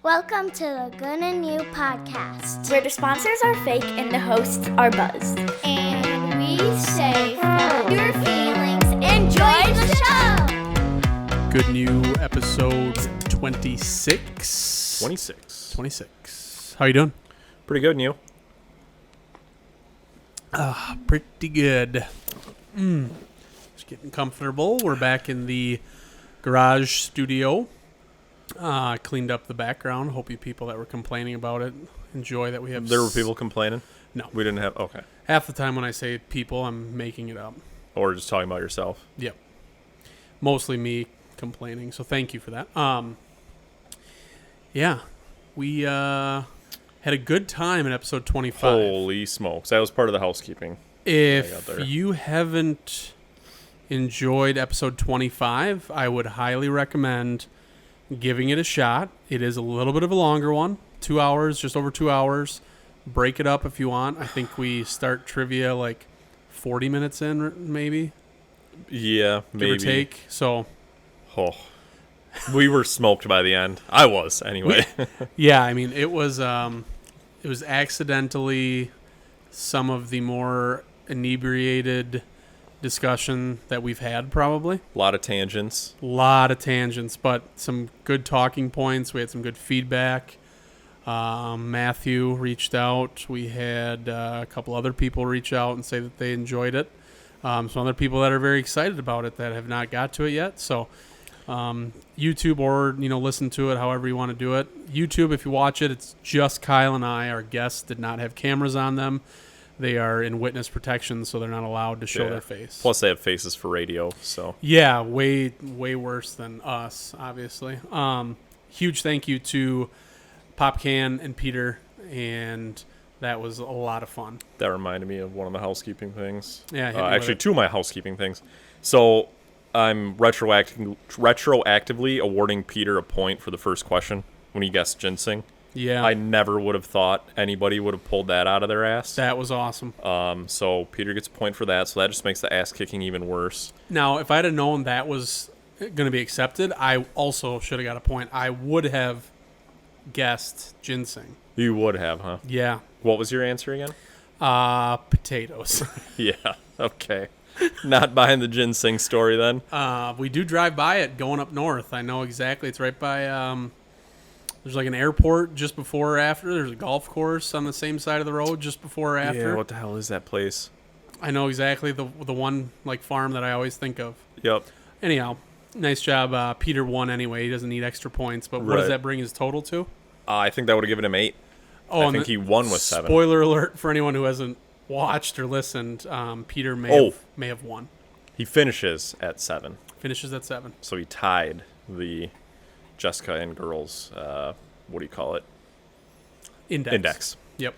Welcome to the GNU podcast, where the sponsors are fake and the hosts are buzzed. And we say, follow your feelings, enjoy the show! Good new episode 26. 26. How you doing? Pretty good, and you? Pretty good. Just getting comfortable. We're back in the garage studio. Cleaned up the background. Hope you people that were complaining about it enjoy that we have. There were people complaining? No. We didn't have... Okay. Half the time when I say people, I'm making it up. Or just talking about yourself? Yep. Mostly me complaining, so thank you for that. Yeah. We had a good time in episode 25. Holy smokes. That was part of the housekeeping. If you haven't enjoyed episode 25, I would highly recommend giving it a shot. It is a little bit of a longer one. 2 hours, just over 2 hours. Break it up if you want. I think we start trivia like 40 minutes in, maybe. Yeah, maybe. Give or take. So. Oh. We were smoked by the end. I was, anyway. Yeah, I mean, it was accidentally some of the more inebriated discussion that we've had, probably. A lot of tangents. But some good talking points. We had some good feedback. Matthew reached out. We had a couple other people reach out and say that they enjoyed it. Some other people that are very excited about it that have not got to it yet. So YouTube or, listen to it however you want to do it. YouTube, if you watch it, it's just Kyle and I. Our guests did not have cameras on them. They are in witness protection, so they're not allowed to show their face. Plus, they have faces for radio, so. Yeah, way worse than us, obviously. Huge thank you to Popcan and Peter, and that was a lot of fun. That reminded me of one of the housekeeping things. Yeah, actually, two of my housekeeping things. So, I'm retroactively awarding Peter a point for the first question when he guessed ginseng. Yeah. I never would have thought anybody would have pulled that out of their ass. That was awesome. So Peter gets a point for that, so that just makes the ass kicking even worse. Now, if I'd have known that was going to be accepted, I also should have got a point. I would have guessed ginseng. You would have, huh? Yeah. What was your answer again? Potatoes. Yeah, okay. Not buying the ginseng story then? We do drive by it going up north. I know exactly. It's right by... There's like an airport just before or after. There's a golf course on the same side of the road just before or after. Yeah, what the hell is that place? I know exactly the one like farm that I always think of. Yep. Anyhow, nice job. Peter won anyway. He doesn't need extra points. But what does that bring his total to? I think that would have given him 8. Oh, I think he won with 7. Spoiler alert for anyone who hasn't watched or listened. Peter may have won. He finishes at 7. Finishes at 7. So he tied the Jessica and girls, what do you call it? Index. Yep.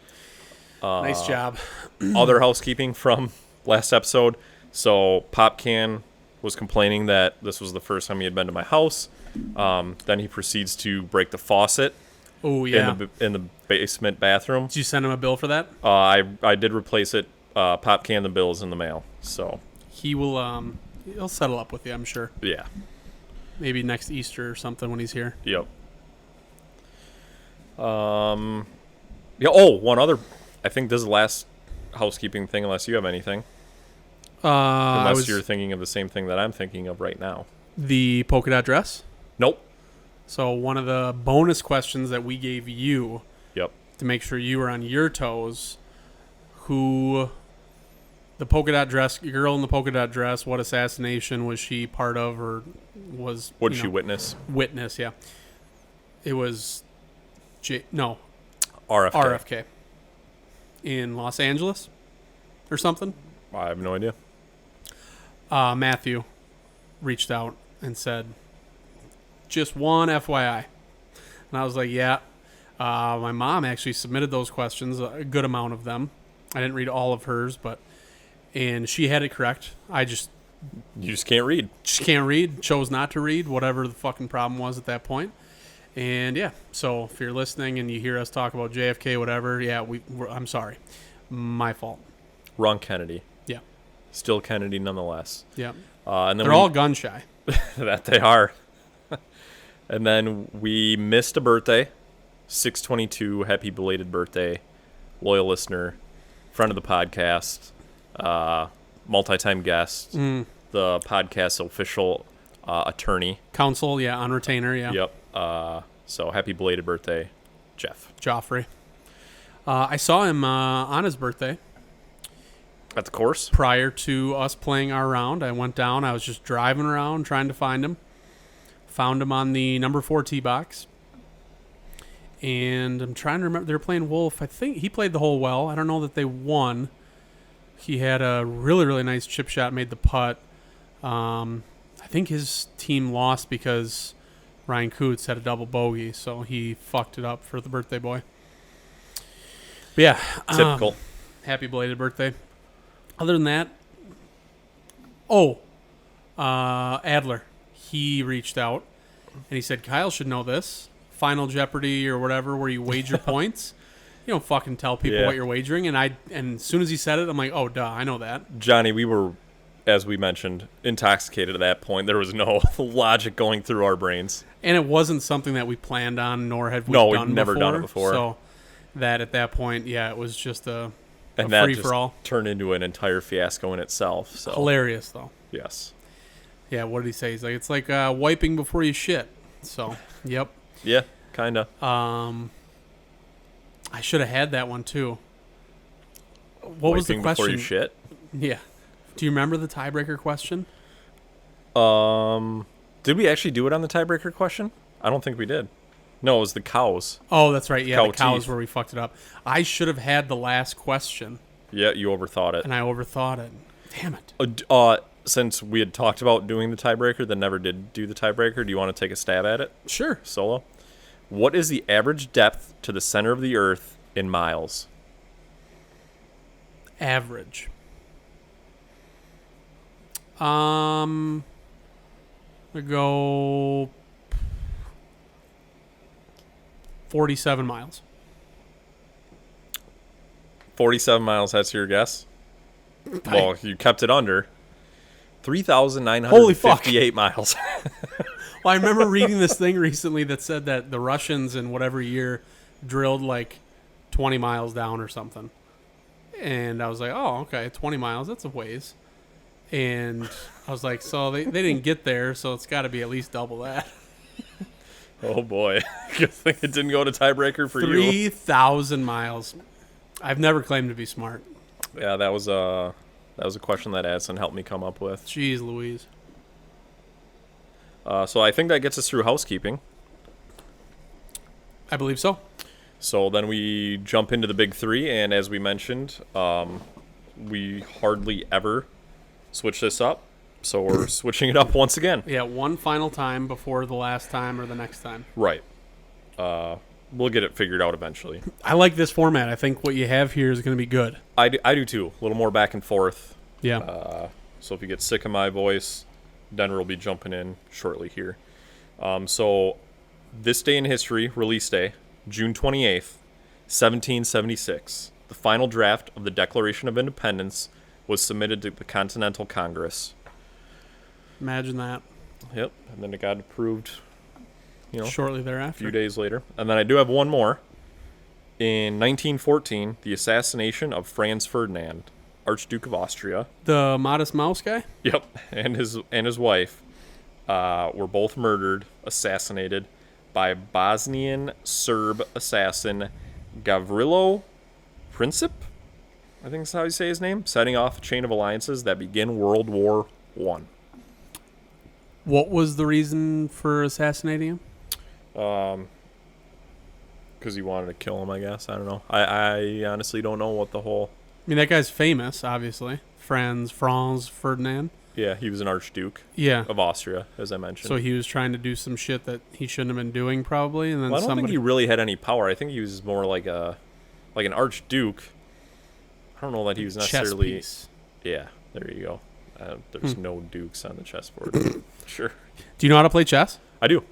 Nice job. Other housekeeping from last episode. So Popcan was complaining that this was the first time he had been to my house. Then he proceeds to break the faucet. Oh, yeah. In the basement bathroom. Did you send him a bill for that? I did replace it. Popcan, the bill is in the mail. So he will. He'll settle up with you, I'm sure. Yeah. Maybe next Easter or something when he's here. Yep. Yeah. Oh, one other. I think this is the last housekeeping thing, unless you have anything. Unless you're thinking of the same thing that I'm thinking of right now. The polka dot dress? Nope. So one of the bonus questions that we gave you. Yep. To make sure you were on your toes. Who... The polka dot dress, girl in the polka dot dress, what assassination was she part of or was... What did she witness? Witness, yeah. It was... RFK. RFK. In Los Angeles or something? I have no idea. Matthew reached out and said, just one FYI. And I was like, yeah. My mom actually submitted those questions, a good amount of them. I didn't read all of hers, but... And she had it correct. You just can't read. Just can't read. Chose not to read, whatever the fucking problem was at that point. And yeah, so if you're listening and you hear us talk about JFK, whatever, yeah, I'm sorry. My fault. Wrong Kennedy. Yeah. Still Kennedy nonetheless. Yeah. And then they're all gun shy. That they are. And then we missed a birthday 622, happy belated birthday, loyal listener, friend of the podcast, multi-time guest, the podcast's official attorney. Counsel, yeah, on retainer, yeah. Yep. So happy belated birthday, Jeff. Joffrey. I saw him on his birthday. At the course? Prior to us playing our round, I went down. I was just driving around trying to find him. Found him on the number 4 tee box. And I'm trying to remember. They were playing Wolf. I think he played the hole well. I don't know that they won. He had a really, really nice chip shot, made the putt. I think his team lost because Ryan Coots had a double bogey, so he fucked it up for the birthday boy. But yeah. Typical. Happy belated birthday. Other than that, Adler, he reached out and he said, Kyle should know this. Final Jeopardy or whatever, where you wager points. You don't fucking tell people what you're wagering. And as soon as he said it, I'm like, oh, duh, I know that. Johnny, we were, as we mentioned, intoxicated at that point. There was no logic going through our brains. And it wasn't something that we planned on, nor had we done before. No, we've never done it before. So that at that point, yeah, it was just a and that free-for-all. just turned into an entire fiasco in itself. So. Hilarious, though. Yes. Yeah, what did he say? He's like, it's like wiping before you shit. So, yep. Yeah, kind of. I should have had that one, too. What was the question? Before you shit? Yeah. Do you remember the tiebreaker question? Did we actually do it on the tiebreaker question? I don't think we did. No, it was the cows. Oh, that's right. Yeah, the cows teeth. where we fucked it up. I should have had the last question. Yeah, you overthought it. And I overthought it. Damn it. Since we had talked about doing the tiebreaker, then never did do the tiebreaker, do you want to take a stab at it? Sure. Solo? What is the average depth to the center of the Earth in miles? Average. I go 47 miles. 47 miles, that's your guess? Well, you kept it under. 3,958 miles. Well, I remember reading this thing recently that said that the Russians in whatever year drilled like 20 miles down or something. And I was like, oh, okay, 20 miles, that's a ways. And I was like, so they didn't get there, so it's got to be at least double that. Oh, boy. Good thing it didn't go to tiebreaker for 3,000 miles. I've never claimed to be smart. Yeah, that was a question that Addison helped me come up with. Jeez Louise. So I think that gets us through housekeeping. I believe so. So then we jump into the big three, and as we mentioned, we hardly ever switch this up. So we're switching it up once again. Yeah, one final time before the last time or the next time. Right. We'll get it figured out eventually. I like this format. I think what you have here is going to be good. I do too. A little more back and forth. Yeah. So if you get sick of my voice, Denver will be jumping in shortly here. So this day in history, release day, June 28th, 1776. The final draft of the Declaration of Independence was submitted to the Continental Congress. Imagine that. Yep. And then it got approved, shortly a thereafter. few days later. And then I do have one more. In 1914, the assassination of Franz Ferdinand, Archduke of Austria. The Modest Mouse guy? Yep, and his wife were both murdered, assassinated by Bosnian Serb assassin Gavrilo Princip. I think that's how you say his name. Setting off a chain of alliances that begin World War I. What was the reason for assassinating him? Because he wanted to kill him, I guess. I don't know. I honestly don't know what the whole... I mean, that guy's famous, obviously. Franz Ferdinand. Yeah, he was an Archduke of Austria, as I mentioned. So he was trying to do some shit that he shouldn't have been doing, probably. And then I don't think he really had any power. I think he was more like an Archduke. I don't know that he was necessarily... Chess piece. Yeah, there you go. There's no dukes on the chessboard. Sure. Do you know how to play chess? I do.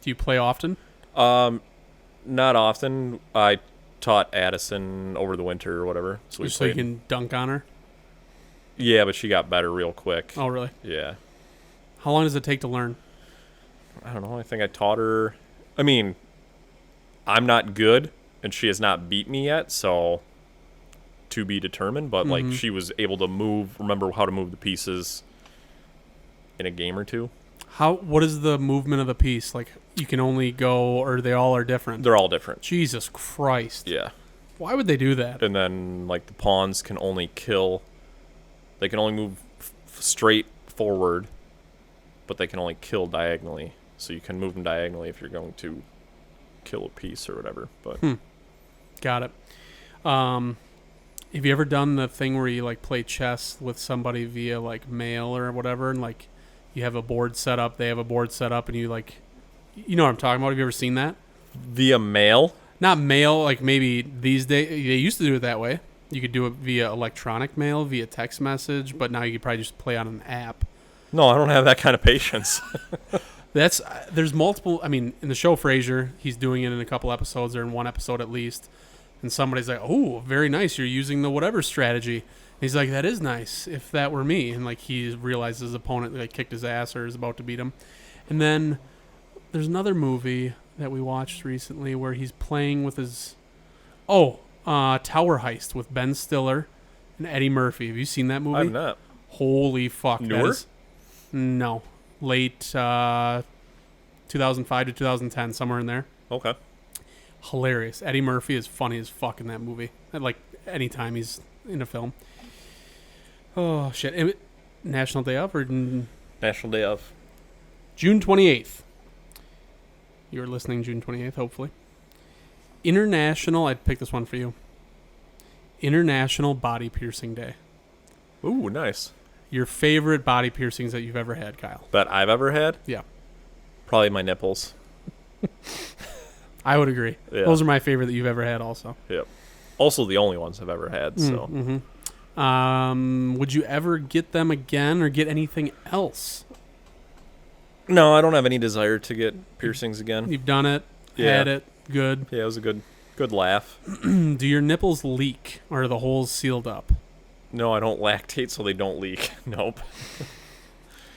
Do you play often? Not often. I taught Addison over the winter or whatever. So you can dunk on her? Yeah, but she got better real quick. Oh, really? Yeah. How long does it take to learn? I don't know. I think I taught her... I mean, I'm not good, and she has not beat me yet, so to be determined. But like she was able to remember how to move the pieces in a game or two. What is the movement of the piece? Like, you can only go, or they all are different? They're all different. Jesus Christ. Yeah. Why would they do that? And then, like, the pawns can only kill. They can only move straight forward, but they can only kill diagonally. So you can move them diagonally if you're going to kill a piece or whatever. But Got it. Have you ever done the thing where you, like, play chess with somebody via, like, mail or whatever, and, like, you have a board set up, they have a board set up, and you, like, you know what I'm talking about? Have you ever seen that? via mail? Not mail, like maybe these days. They used to do it that way. You could do it via electronic mail, via text message, but now you could probably just play on an app. No, I don't have that kind of patience. There's multiple. I mean, in the show Frasier, he's doing it in a couple episodes or in one episode at least. And somebody's like, "Oh, very nice. You're using the whatever strategy." And he's like, "That is nice. If that were me." And like he realizes his opponent like kicked his ass or is about to beat him. And then there's another movie that we watched recently where he's playing with his Tower Heist with Ben Stiller and Eddie Murphy. Have you seen that movie? I've not. Holy fuck! Newer? No, late 2005 to 2010, somewhere in there. Okay. Hilarious. Eddie Murphy is funny as fuck in that movie. Like anytime he's in a film. Oh shit! National Day of or National Day of. June 28th. You're listening June 28th, hopefully. International. I'd pick this one for you. International Body Piercing Day. Ooh, nice. Your favorite body piercings that you've ever had, Kyle? That I've ever had? Yeah. Probably my nipples. I would agree. Yeah. Those are my favorite that you've ever had also. Yep. Also the only ones I've ever had, so. Mm-hmm. Would you ever get them again or get anything else? No, I don't have any desire to get piercings again. You've done it, Yeah. had it, good. Yeah, it was a good laugh. Do your nipples leak or are the holes sealed up? No, I don't lactate, so they don't leak. Nope.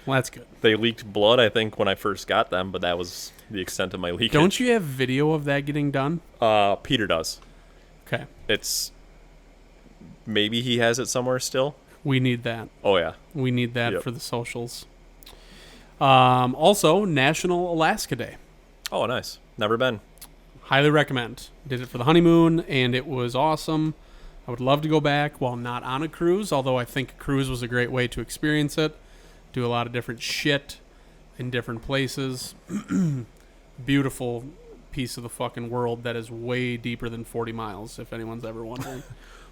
Well, that's good. They leaked blood, I think, when I first got them, but that was the extent of my leakage. Don't you have video of that getting done? Peter does. Okay. It's... Maybe he has it somewhere still. We need that. Oh, yeah. We need that Yep. for the socials. Also, National Alaska Day. Oh, nice. Never been. Highly recommend. Did it for the honeymoon, and it was awesome. I would love to go back while not on a cruise, although I think a cruise was a great way to experience it. Do a lot of different shit in different places. Beautiful piece of the fucking world that is way deeper than 40 miles, if anyone's ever wondering.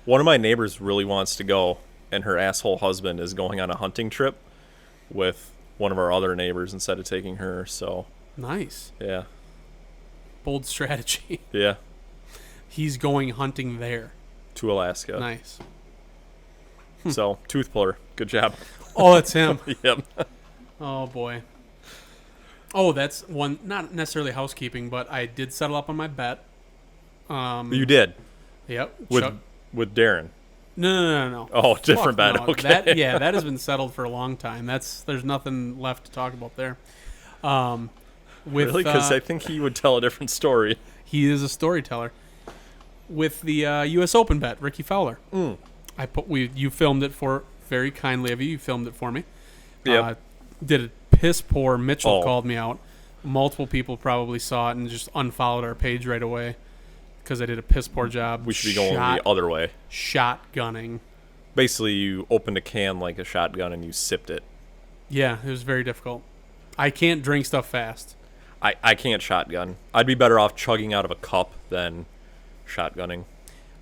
One of my neighbors really wants to go, and her asshole husband is going on a hunting trip with one of our other neighbors instead of taking her, so... Nice. Yeah. Bold strategy. Yeah. He's going hunting there. To Alaska. Nice. So, tooth puller. Good job. Oh, it's him. Yep. Oh, boy. Oh, that's one, not necessarily housekeeping, but I did settle up on my bet. You did? Yep. With Darren? No. Oh, different Fuck bet. no. Okay. That has been settled for a long time. There's nothing left to talk about there. Really? Because I think he would tell a different story. He is a storyteller. With the U.S. Open bet, Ricky Fowler. You filmed it very kindly of you. You filmed it for me. Yep. Did a piss poor. Mitchell Oh. called me out. Multiple people probably saw it and just unfollowed our page right away because I did a piss poor job. We should be going the other way. Shotgunning. Basically, you opened a can like a shotgun and you sipped it. Yeah, it was very difficult. I can't drink stuff fast. I can't shotgun. I'd be better off chugging out of a cup than shotgunning.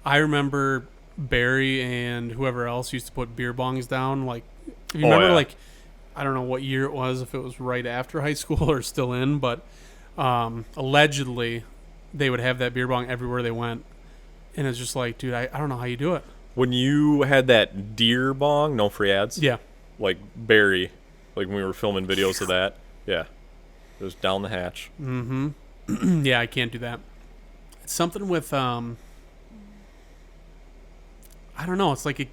I remember Barry and whoever else used to put beer bongs down. Like, if you remember, yeah. like, I don't know what year it was, if it was right after high school or still in, but allegedly they would have that beer bong everywhere they went. And it's just like, dude, I don't know how you do it. When you had that deer bong, no free ads? Yeah. Like Barry, like when we were filming videos of that. Yeah. It was down the hatch. Mm-hmm. Yeah, I can't do that. It's something with, I don't know. It's like I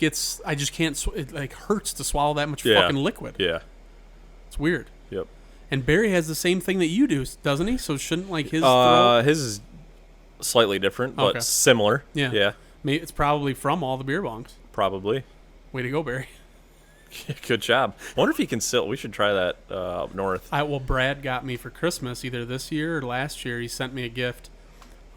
just can't, it like hurts to swallow that much fucking liquid. Yeah. It's weird. Yep. And Barry has the same thing that you do, doesn't he? So shouldn't like his throat? His is Slightly different, but Okay. similar. Yeah. Yeah, Maybe it's probably from all the beer bongs. probably. Way to go, Barry. Good job. Wonder if he can still. We should try that up north. Well, Brad got me for Christmas either this year or last year. He sent me a gift,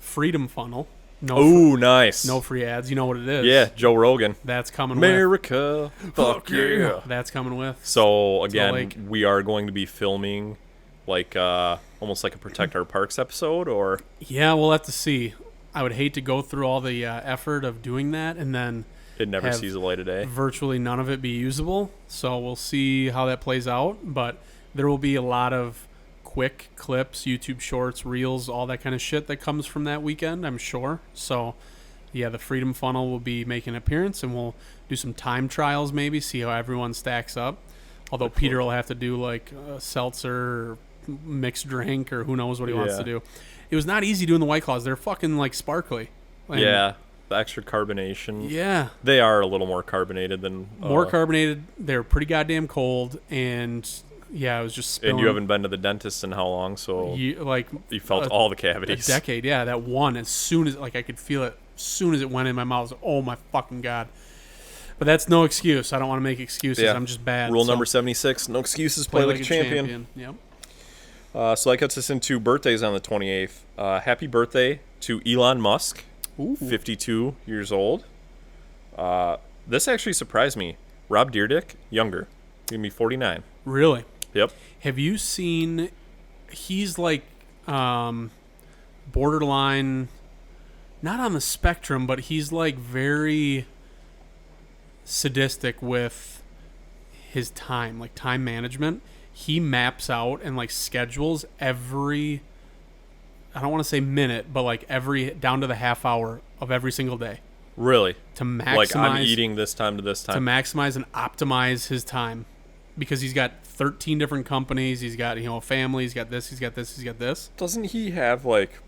Freedom Funnel. Ooh, nice. No free ads. You know what it is? Yeah, Joe Rogan. That's coming with. America. Fuck yeah. That's coming with. So again, like- we are going to be filming like almost like a Protect Our Parks episode, or Yeah, we'll have to see. I would hate to go through all the effort of doing that and then it never have sees the light of day. virtually none of it be usable. So we'll see how that plays out. But there will be a lot of quick clips, YouTube shorts, reels, all that kind of shit that comes from that weekend, I'm sure. So yeah, the Freedom Funnel will be making an appearance, and we'll do some time trials, maybe see how everyone stacks up. Although Peter will have to do like a seltzer or mixed drink, or who knows what he wants Yeah. to do. It was not easy doing the White Claws. They're fucking like sparkly. And Yeah, the extra carbonation. Yeah. They are a little more carbonated than More carbonated. They're pretty goddamn cold, and yeah, it was just spilling. And you haven't been to the dentist in how long? So like you felt a- all the a cavities. decade. Yeah, that one. As soon as like I could feel it, as soon as it went in my mouth, I was like, oh my fucking god. But that's no excuse. I don't want to make excuses. Yeah. I'm just bad. Rule So number 76: no excuses. Play like a champion. Yep. So that gets us into birthdays on the 28th. Happy birthday to Elon Musk, Ooh. 52 years old. This actually surprised me. Rob Dyrdek, younger, gonna be 49. Really? Yep. Have you seen? He's like borderline, not on the spectrum, but he's like very sadistic with his time, like time management. He maps out and like schedules every, I don't want to say minute, but like every down to the half hour of every single day Really? to maximize. Like I'm eating this time to this to time. maximize and optimize his time, because he's got 13 different companies. He's got a family. He's got this. He's got this. He's got this. Doesn't he have like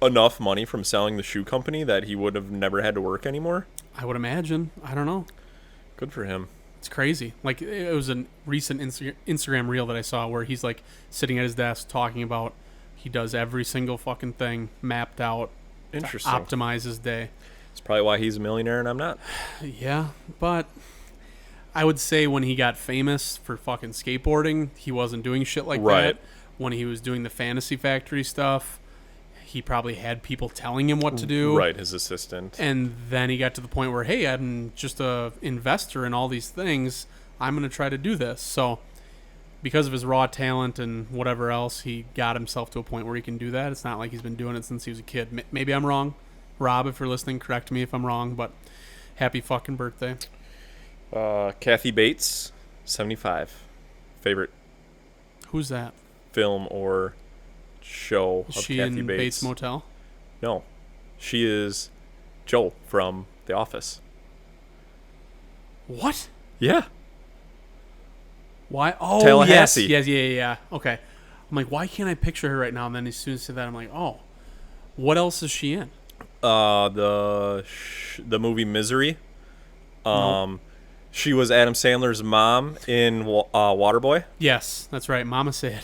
enough money from selling the shoe company that he would have never had to work anymore? I would imagine. I don't know. Good for him. It's crazy. Like it was a recent Instagram reel that I saw where he's like sitting at his desk talking about he does every single fucking thing mapped out to Interesting. optimize his day. It's probably why he's a millionaire and I'm not. Yeah, but I would say when he got famous for fucking skateboarding, he wasn't doing shit like Right. that. When he was doing the Fantasy Factory stuff, he probably had people telling him what to do. Right, his assistant. And then he got to the point where, hey, I'm just a investor in all these things. I'm going to try to do this. So because of his raw talent and whatever else, he got himself to a point where he can do that. It's not like he's been doing it since he was a kid. Maybe I'm wrong. Rob, if you're listening, correct me if I'm wrong, but happy fucking birthday. Kathy Bates, 75. Favorite Who's that? film or show Is of she Kathy in Bates Motel? No. She is Joel from The Office. What? Yeah. Why? Oh, Tallahassee. yes. Yeah. Okay. I'm like, why can't I picture her right now? And then as soon as I said that, I'm like, oh, what else is she in? The movie Misery. Nope. She was Adam Sandler's mom in Waterboy. Yes, that's right. Mama said.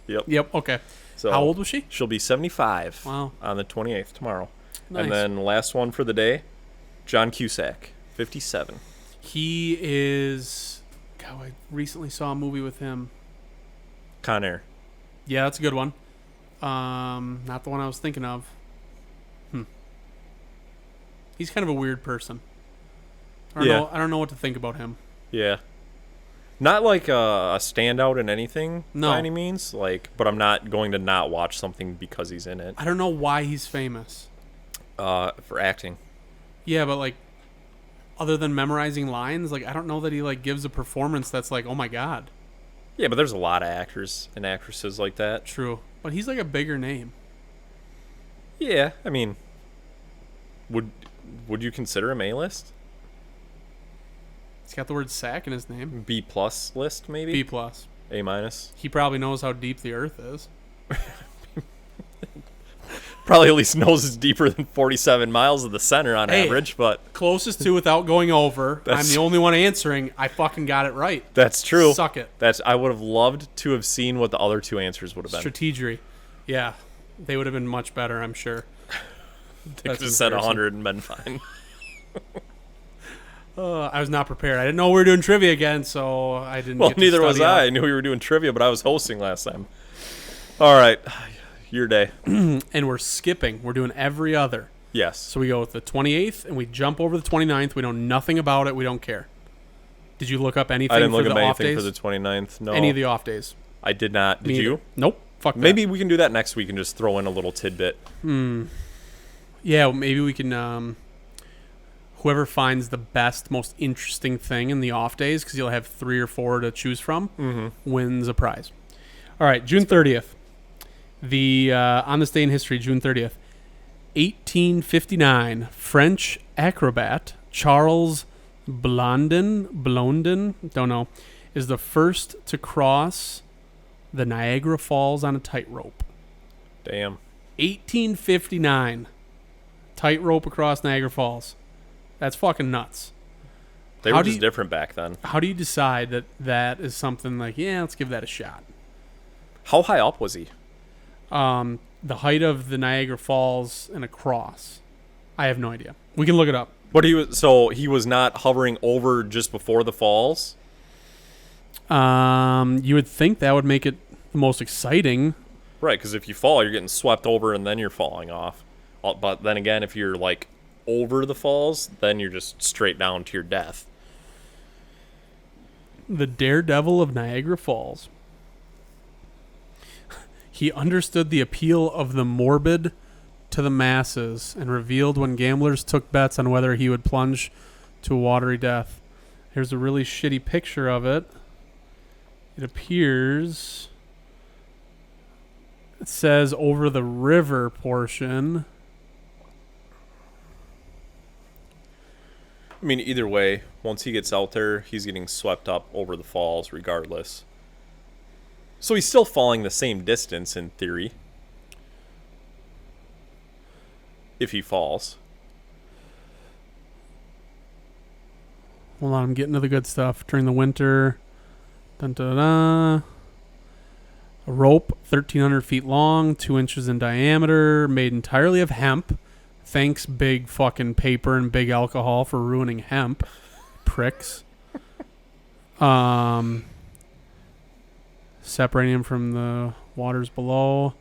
Yep. Yep. Okay. So How old was she? She'll be 75 Wow. on the 28th tomorrow. Nice. And then last one for the day, John Cusack, 57. He is. God, I recently saw a movie with him. Con Air. Yeah, that's a good one. Not the one I was thinking of. He's kind of a weird person. I don't know what to think about him. Yeah. Not like a standout in anything No. by any means, but I'm not going to not watch something because he's in it. I don't know why he's famous. For acting. Yeah, but like, other than memorizing lines, like I don't know that he like gives a performance that's like, oh my god. Yeah, but there's a lot of actors and actresses like that. True, but he's like a bigger name. Yeah, I mean, would you consider him A-list? He's got the word sack in his name. B+ list, maybe? B plus. A-. He probably knows how deep the earth is. Probably at least knows it's deeper than 47 miles of the center on Hey. average, but Closest to without going over. I'm That's- the only one answering. I fucking got it right. that's true. Suck it. I would have loved to have seen what the other two answers would have been. Strategery. Yeah. They would have been much better, I'm sure. They could have said 100 and been fine. I was not prepared. I didn't know we were doing trivia again, so I didn't. Well, get to neither was study I. up. I knew we were doing trivia, but I was hosting last time. All right. Your day. And we're skipping. We're doing every other. Yes. So we go with the 28th, and we jump over the 29th. We know nothing about it. We don't care. Did you look up anything I didn't for look the up off anything days? for the 29th. No. Any of the off days? I did not. Did Me you? either. Nope. Fuck that. Maybe we can do that next week and just throw in a little tidbit. Yeah, maybe we can... whoever finds the best, most interesting thing in the off days, because you'll have 3 or 4 to choose from, wins a prize. All right, June 30th. The on this day in history, June 30th, 1859, French acrobat Charles Blondin, don't know, is the first to cross the Niagara Falls on a tightrope. Damn. 1859, tightrope across Niagara Falls. That's fucking nuts. They How were do just you- different back then. How do you decide that that is something like, yeah, let's give that a shot? How high up was he? The height of the Niagara Falls and across. I have no idea. We can look it up. But he was not hovering over just before the falls? You would think that would make it the most exciting. Right, because if you fall, you're getting swept over and then you're falling off. But then again, if you're like over the falls, then you're just straight down to your death. The daredevil of Niagara Falls. He understood the appeal of the morbid to the masses and revealed when gamblers took bets on whether he would plunge to a watery death. Here's a really shitty picture of it. It appears... It says over the river portion. I mean, either way, once he gets out there, he's getting swept up over the falls regardless. So he's still falling the same distance in theory. If he falls. Hold on, I'm getting to the good stuff. During the winter. Dun, dun, dun. A rope, 1,300 feet long, 2 inches in diameter, made entirely of hemp. Thanks, big fucking paper and big alcohol, for ruining hemp. Pricks. Separating him from the waters below.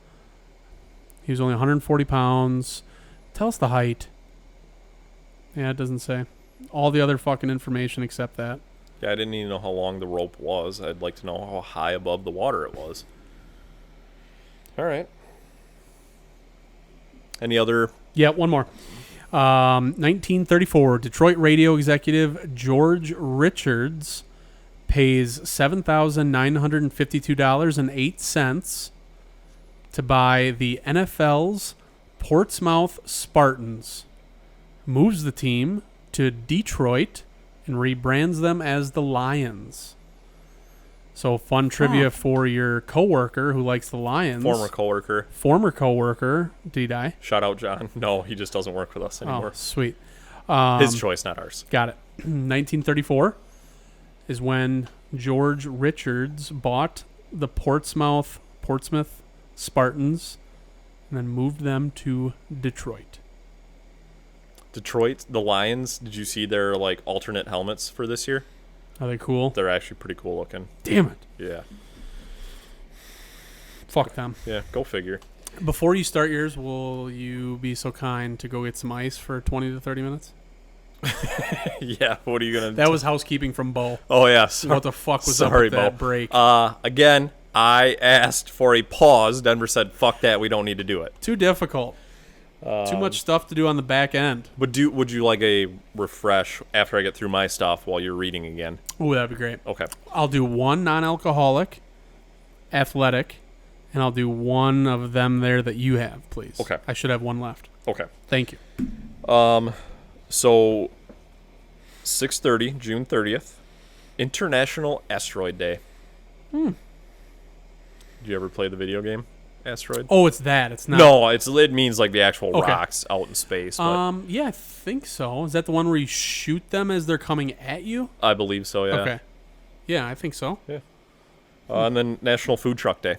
He was only 140 pounds. Tell us the height. Yeah, it doesn't say. All the other fucking information except that. Yeah, I didn't even know how long the rope was. I'd like to know how high above the water it was. All right. Any other? Yeah, one more. 1934, Detroit radio executive George Richards pays $7,952.08 to buy the NFL's Portsmouth Spartans, moves the team to Detroit, and rebrands them as the Lions. So fun trivia for your coworker who likes the Lions. Former coworker. Former coworker. Did he die? Shout out, John. No, he just doesn't work with us Oh, anymore. sweet. His choice, not ours. Got it. 1934 is when George Richards bought the Portsmouth Spartans and then moved them to Detroit. Detroit, the Lions, did you see their like alternate helmets for this year? Are they cool? They're actually pretty cool looking. Damn it. Yeah. Fuck them. Yeah, go figure. Before you start yours, will you be so kind to go get some ice for 20 to 30 minutes? Yeah, what are you going to That was housekeeping from Bo. Oh, yeah. What the fuck was Sorry, up with that Bo. break? Again, I asked for a pause. Denver said, fuck that, we don't need to do it. Too difficult. Too much stuff to do on the back end. Would you like a refresh after I get through my stuff while you're reading again? Ooh, that'd be great. Okay. I'll do one non-alcoholic, athletic, and I'll do one of them there that you have, please. Okay. I should have one left. Okay. Thank you. So 6:30, June 30th, International Asteroid Day. Did you ever play the video game Asteroid? Oh, it's that. It's not. No, it means like the actual Okay. rocks out in space. But Yeah, I think so. Is that the one where you shoot them as they're coming at you? I believe so. Yeah. Okay. Yeah, I think so. And then National Food Truck Day.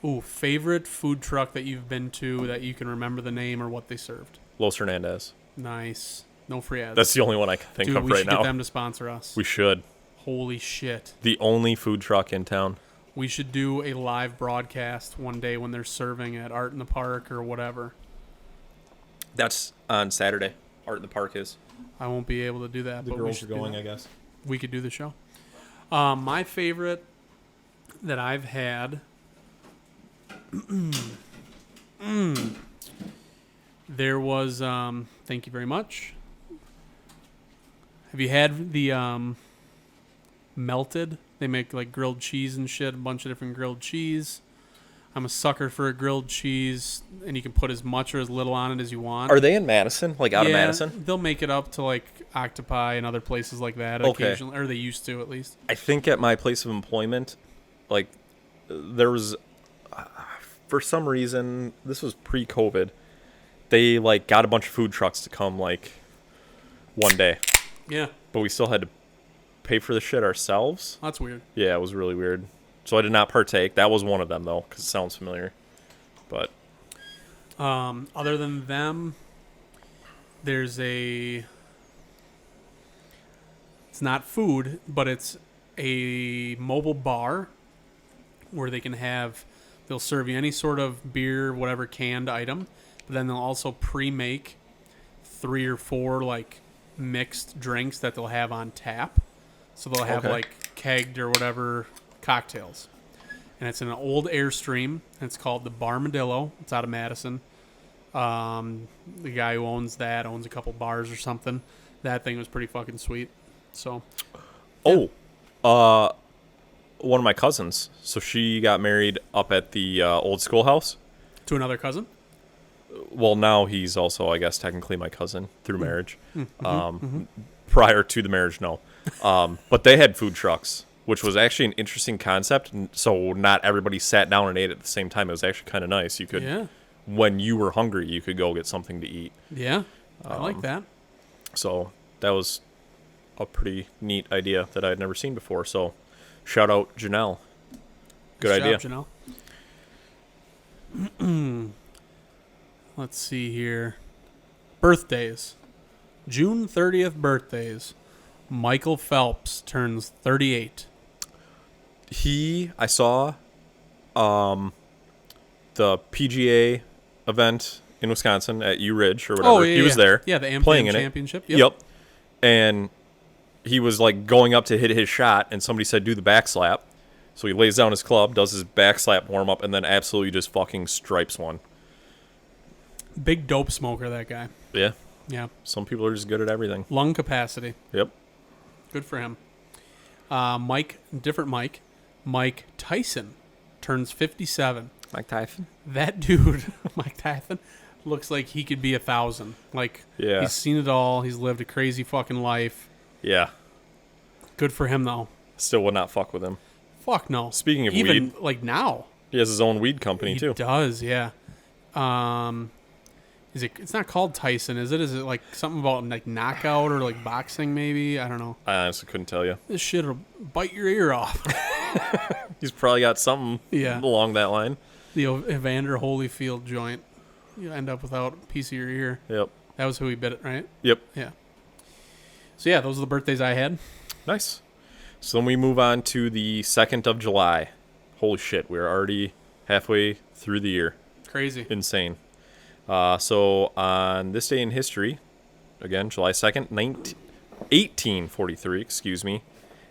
Ooh, favorite food truck that you've been to that you can remember the name or what they served? Los Hernandez. Nice. No free ads. That's the only one I can think Dude, of we right should now. get them to sponsor us. We should. Holy shit. The only food truck in town. We should do a live broadcast one day when they're serving at Art in the Park or whatever. That's on Saturday. Art in the Park is. I won't be able to do that. The but we girls are should do going, that. I guess. We could do the show. My favorite that I've had. There was. Thank you very much. Have you had the melted? They make like grilled cheese and shit. A bunch of different grilled cheese. I'm a sucker for a grilled cheese, and you can put as much or as little on it as you want. Are they in Madison? Like out of Madison? They'll make it up to like Octopi and other places like that occasionally, or they used to at least. I think at my place of employment, like there was, for some reason, this was pre-COVID, they like got a bunch of food trucks to come like one day. Yeah. But we still had to pay for the shit ourselves. That's weird. Yeah, it was really weird. So I did not partake. That was one of them though, because it sounds familiar. But other than them, there's it's not food, but it's a mobile bar where they'll serve you any sort of beer, whatever canned item, but then they'll also pre-make 3 or 4 like mixed drinks that they'll have on tap. So they'll have like kegged or whatever cocktails. And it's in an old Airstream, and it's called the Barmadillo. It's out of Madison. The guy who owns that owns a couple bars or something. That thing was pretty fucking sweet. So, yeah. One of my cousins. So she got married up at the old schoolhouse. To another cousin? Well, now he's also, I guess, technically my cousin through marriage. Prior to the marriage, no. But they had food trucks, which was actually an interesting concept. So not everybody sat down and ate at the same time. It was actually kind of nice. You could, when you were hungry, you could go get something to eat. Yeah, I like that. So that was a pretty neat idea that I had never seen before. So shout out Janelle. Good idea. Job, Janelle. Let's see here. Birthdays. June 30th birthdays. Michael Phelps turns 38. I saw the PGA event in Wisconsin at U Ridge or whatever. Oh, yeah, he was there. Yeah, the Am playing in Championship. it. Yep. And he was like going up to hit his shot, and somebody said, do the back slap. So he lays down his club, does his back slap warm up, and then absolutely just fucking stripes one. Big dope smoker, that guy. Yeah. Yeah. Some people are just good at everything. Lung capacity. Yep. Good for him. Mike Tyson turns 57. Mike Tyson? That dude, Mike Tyson, looks like he could be 1,000. Like, Yeah. he's seen it all. He's lived a crazy fucking life. Yeah. Good for him, though. Still would not fuck with him. Fuck no. Speaking of even weed, like now, he has his own weed company, he too. does. Yeah. It's not called Tyson, is it? Is it like something about like knockout or like boxing? Maybe I don't know. I honestly couldn't tell you. This shit'll bite your ear off. He's probably got something along that line. The Evander Holyfield joint. You end up without a piece of your ear. Yep. That was who he bit it, right? Yep. Yeah. So yeah, those are the birthdays I had. Nice. So then we move on to the 2nd of July. Holy shit, we're already halfway through the year. Crazy. Insane. So on this day in history, again, July 2nd, 1843, excuse me,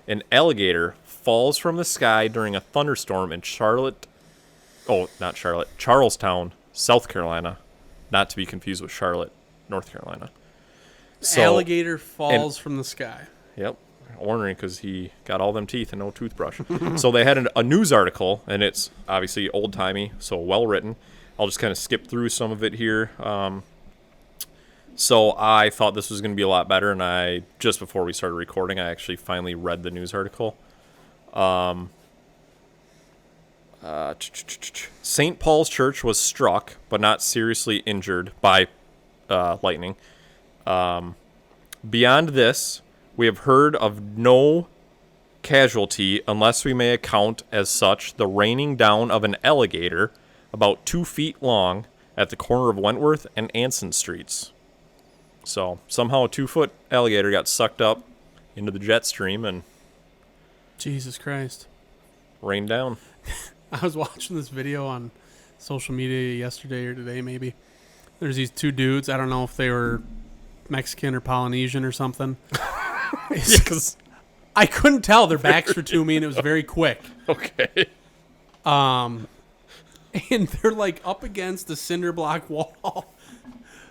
an alligator falls from the sky during a thunderstorm in Charlestown, South Carolina. Not to be confused with Charlotte, North Carolina. So, alligator falls from the sky. Yep. Ornery because he got all them teeth and no toothbrush. So they had a news article, and it's obviously old-timey, so well-written. I'll just kind of skip through some of it here. So I thought this was going to be a lot better, and just before we started recording, I actually finally read the news article. St. Paul's Church was struck, but not seriously injured by lightning. Beyond this, we have heard of no casualty unless we may account as such the raining down of an alligator about 2 feet long at the corner of Wentworth and Anson Streets. So somehow a 2-foot alligator got sucked up into the jet stream and Jesus Christ. rained down. I was watching this video on social media yesterday or today maybe. There's these 2 dudes. I don't know if they were Mexican or Polynesian or something. Because I couldn't tell. Their backs were to me, and it was very quick. okay. And they're like up against a cinder block wall.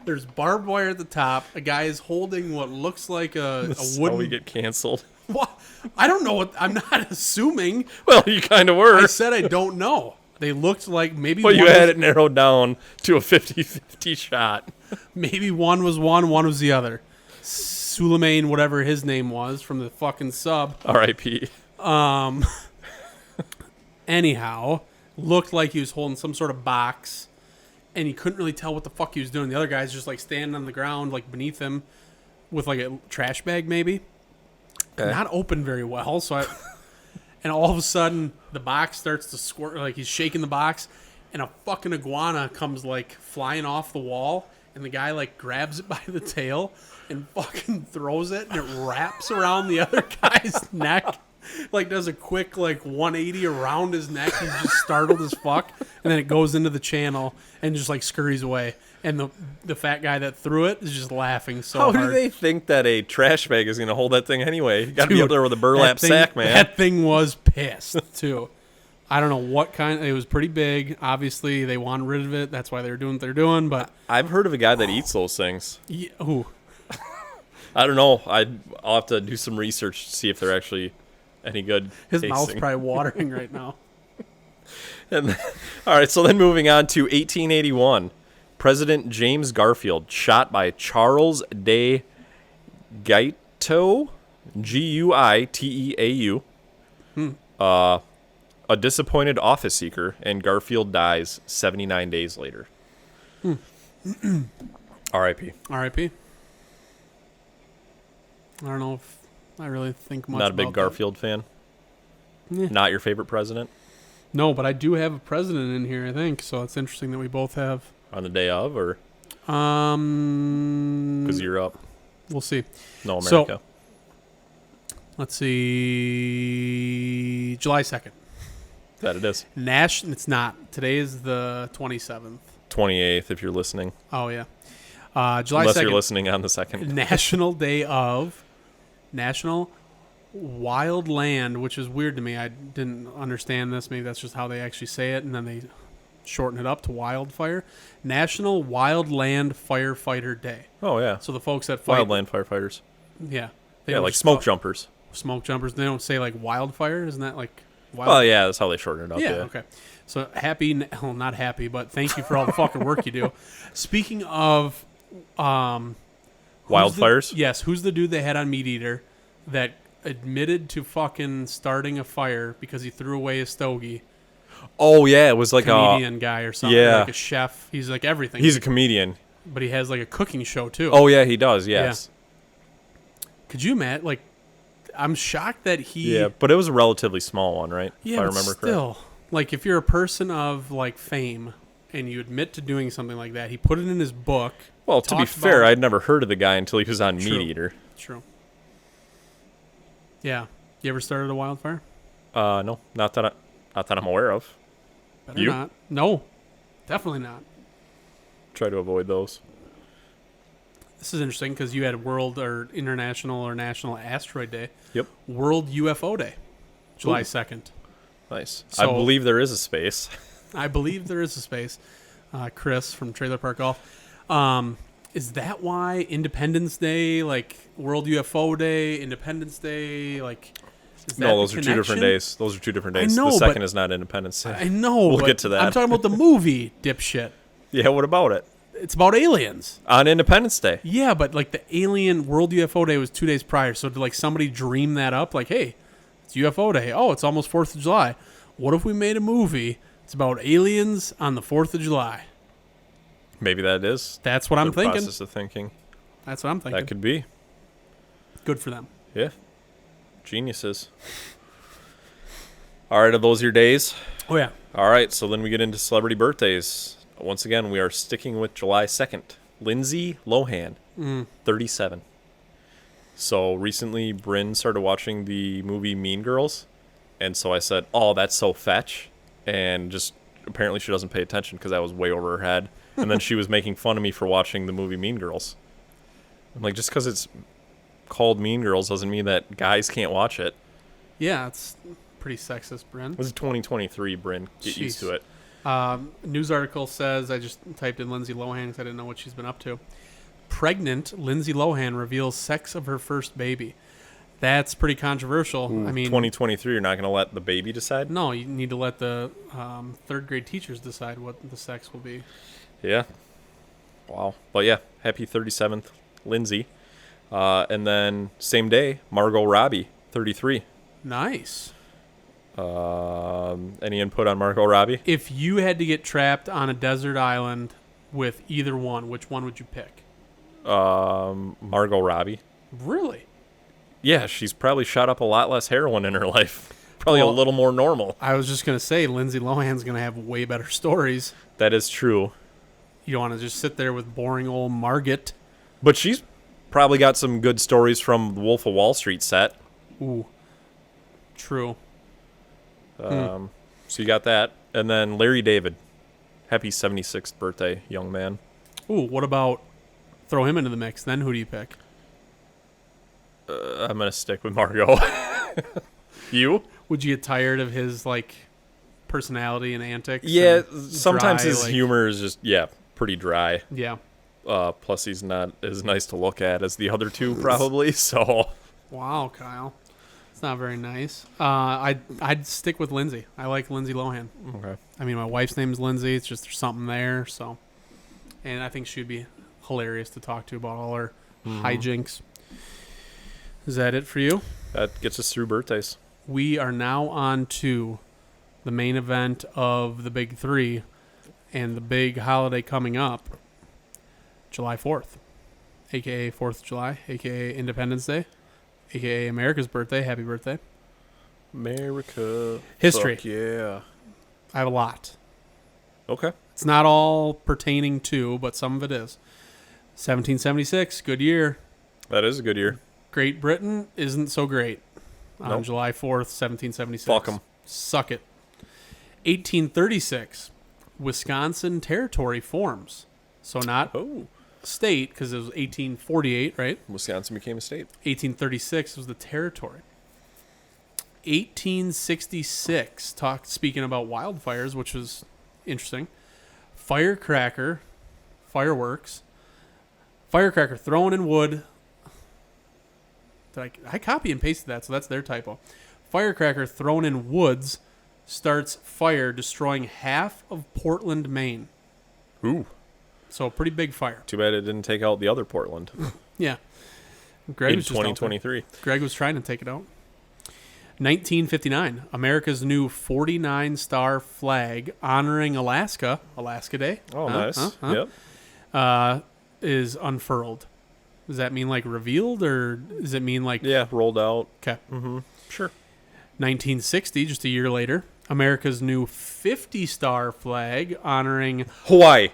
There's barbed wire at the top. A guy is holding what looks like a wooden. How we get canceled. What? I don't know what. I'm not assuming. Well, you kind of were. I said I don't know. They looked like maybe. But you one had was, it narrowed down to a 50-50 shot. Maybe one was one was the other. Suleiman, whatever his name was, from the fucking sub. R.I.P. Anyhow, looked like he was holding some sort of box, and he couldn't really tell what the fuck he was doing. The other guy's just like standing on the ground, like beneath him, with like a trash bag, maybe. Okay. Not open very well. And all of a sudden, the box starts to squirt. Like he's shaking the box, and a fucking iguana comes like flying off the wall, and the guy like grabs it by the tail and fucking throws it, and it wraps around the other guy's neck. Like does a quick like 180 around his neck. He's just startled as fuck, and then it goes into the channel and just like scurries away. And the fat guy that threw it is just laughing so How hard. do they think that a trash bag is going to hold that thing anyway? You got to be up there with a burlap that thing, sack, man. That thing was pissed too. I don't know what kind. It was pretty big. Obviously, they wanted rid of it. That's why they're doing what they're doing. But I've heard of a guy that eats those things. yeah, who? I don't know. I'll have to do some research to see if they're actually any good. His tasting. mouth's probably watering right now. And all right, so then moving on to 1881. President James Garfield shot by Charles de Guiteau, Guiteau, a disappointed office seeker, and Garfield dies 79 days later. R.I.P. R.I.P. I don't know if I really think much Not a big about Garfield fan? Yeah. Not your favorite president? that. No, but I do have a president in here, I think. So it's interesting that we both have. On the day of, or because you're up? We'll see. No, America. So, let's see. July 2nd. That it is. It's not. Today is the 27th. 28th, if you're listening. Oh, yeah. July Unless 2nd. you're listening on the 2nd. National Day of National Wild Land, which is weird to me. I didn't understand this. Maybe that's just how they actually say it, and then they shorten it up to wildfire. National Wildland Firefighter Day. Oh, yeah. So the folks that fight. Wildland firefighters. Yeah. They Yeah, don't like just smoke call- jumpers. Smoke jumpers. They don't say like wildfire. Isn't that like wild? Well, yeah, that's how they shorten it up. Yeah, Yeah. okay. So well, not happy, but thank you for all the fucking work you do. Speaking of Wildfires? Yes, who's the dude they had on Meat Eater that admitted to fucking starting a fire because he threw away his stogie? Oh, yeah, it was like Comedian guy or something. yeah. Like a chef. He's like everything. He's a comedian. But he has like a cooking show too. Oh, yeah, he does, yes. Could you imagine? Like, I'm shocked that he... Yeah, but it was a relatively small one, right? Yeah, if I but remember still, correctly. like if you're a person of like fame and you admit to doing something like that, he put it in his book. Well, to be talked fair, about- I'd never heard of the guy until he was on True. Meat Eater. True. Yeah. You ever started a wildfire? No, not that I'm aware of. Better You? not. No, definitely not. Try to avoid those. This is interesting because you had World or International or National Asteroid Day. Yep. World UFO Day, July Ooh. 2nd. Nice. I So- believe there is a space. I believe there is a space. Chris from Trailer Park Golf. Is that why Independence Day, like World UFO Day, Independence Day, like... Is that No, those the are two different connection? days. Those are two different days. know, the second but- is not Independence Day. I know. We'll but get to that. I'm talking about the movie, dipshit. Yeah, what about it? It's about aliens. On Independence Day. Yeah, but like the alien World UFO Day was 2 days prior. So did like somebody dream that up? Like, hey, it's UFO Day. Oh, it's almost 4th of July. What if we made a movie? It's about aliens on the 4th of July. Maybe that is. That's what I'm the thinking. Process of thinking. That's what I'm thinking. That could be. Good for them. Yeah. Geniuses. All right, are those your days? Oh, yeah. All right, so then we get into celebrity birthdays. Once again, we are sticking with July 2nd. Lindsay Lohan, 37. So recently, Bryn started watching the movie Mean Girls, and so I said, oh, that's so fetch, and just apparently she doesn't pay attention because I was way over her head, and then she was making fun of me for watching the movie Mean Girls. I'm like, just because it's called Mean Girls doesn't mean that guys can't watch it. Yeah, it's pretty sexist, Bryn. This is 2023, Bryn. Get used to it. News article says, I just typed in Lindsay Lohan because I didn't know what she's been up to. Pregnant Lindsay Lohan reveals sex of her first baby. That's pretty controversial. Ooh, I mean, 2023, you're not going to let the baby decide? no, you need to let the third grade teachers decide what the sex will be. Yeah. Wow. But yeah, happy 37th, Lindsay. And then same day, Margot Robbie, 33. Nice. Any input on Margot Robbie? If you had to get trapped on a desert island with either one, which one would you pick? Margot Robbie. Really? Yeah, she's probably shot up a lot less heroin in her life. Probably Well, a little more normal. I was just going to say, Lindsay Lohan's going to have way better stories. That is true. You don't want to just sit there with boring old Margot. But she's probably got some good stories from the Wolf of Wall Street set. Ooh. True. So you got that. And then Larry David. Happy 76th birthday, young man. Ooh, what about throw him into the mix? Then who do you pick? I'm going to stick with Margot. You? Would you get tired of his, like, personality and antics? Yeah, and sometimes dry, his like, humor is just, pretty dry. Yeah. Plus, he's not as nice to look at as the other two, probably. So, Wow, Kyle. It's not very nice. I'd stick with Lindsay. I like Lindsay Lohan. okay. I mean, my wife's name's Lindsay. It's just there's something there. So, and I think she'd be hilarious to talk to about all her hijinks. Is that it for you? That gets us through birthdays. We are now on to the main event of the big three and the big holiday coming up, July 4th, a.k.a. 4th of July, a.k.a. Independence Day, a.k.a. America's birthday. Happy birthday. America. History. Fuck yeah. I have a lot. Okay. It's not all pertaining to, but some of it is. 1776, good year. That is a good year. Great Britain isn't so great on Nope. July 4th, 1776. Fuck 'em. Suck it. 1836, Wisconsin Territory forms. So not state, because it was 1848, right? Wisconsin became a state. 1836 was the territory. 1866, speaking about wildfires, which was interesting. Firecracker thrown in wood. I copy and pasted that, so that's their typo. Firecracker thrown in woods starts fire, destroying half of Portland, Maine. Ooh. So a pretty big fire. Too bad it didn't take out the other Portland Yeah. Greg in was just out there. 2023. Greg was trying to take it out. 1959, America's new 49-star flag honoring Alaska Day. Oh, nice. Yep. Is unfurled. Does that mean like revealed, or does it mean like... Yeah, rolled out. Okay. Mm-hmm. Sure. 1960, just a year later, America's new 50-star flag honoring Hawaii.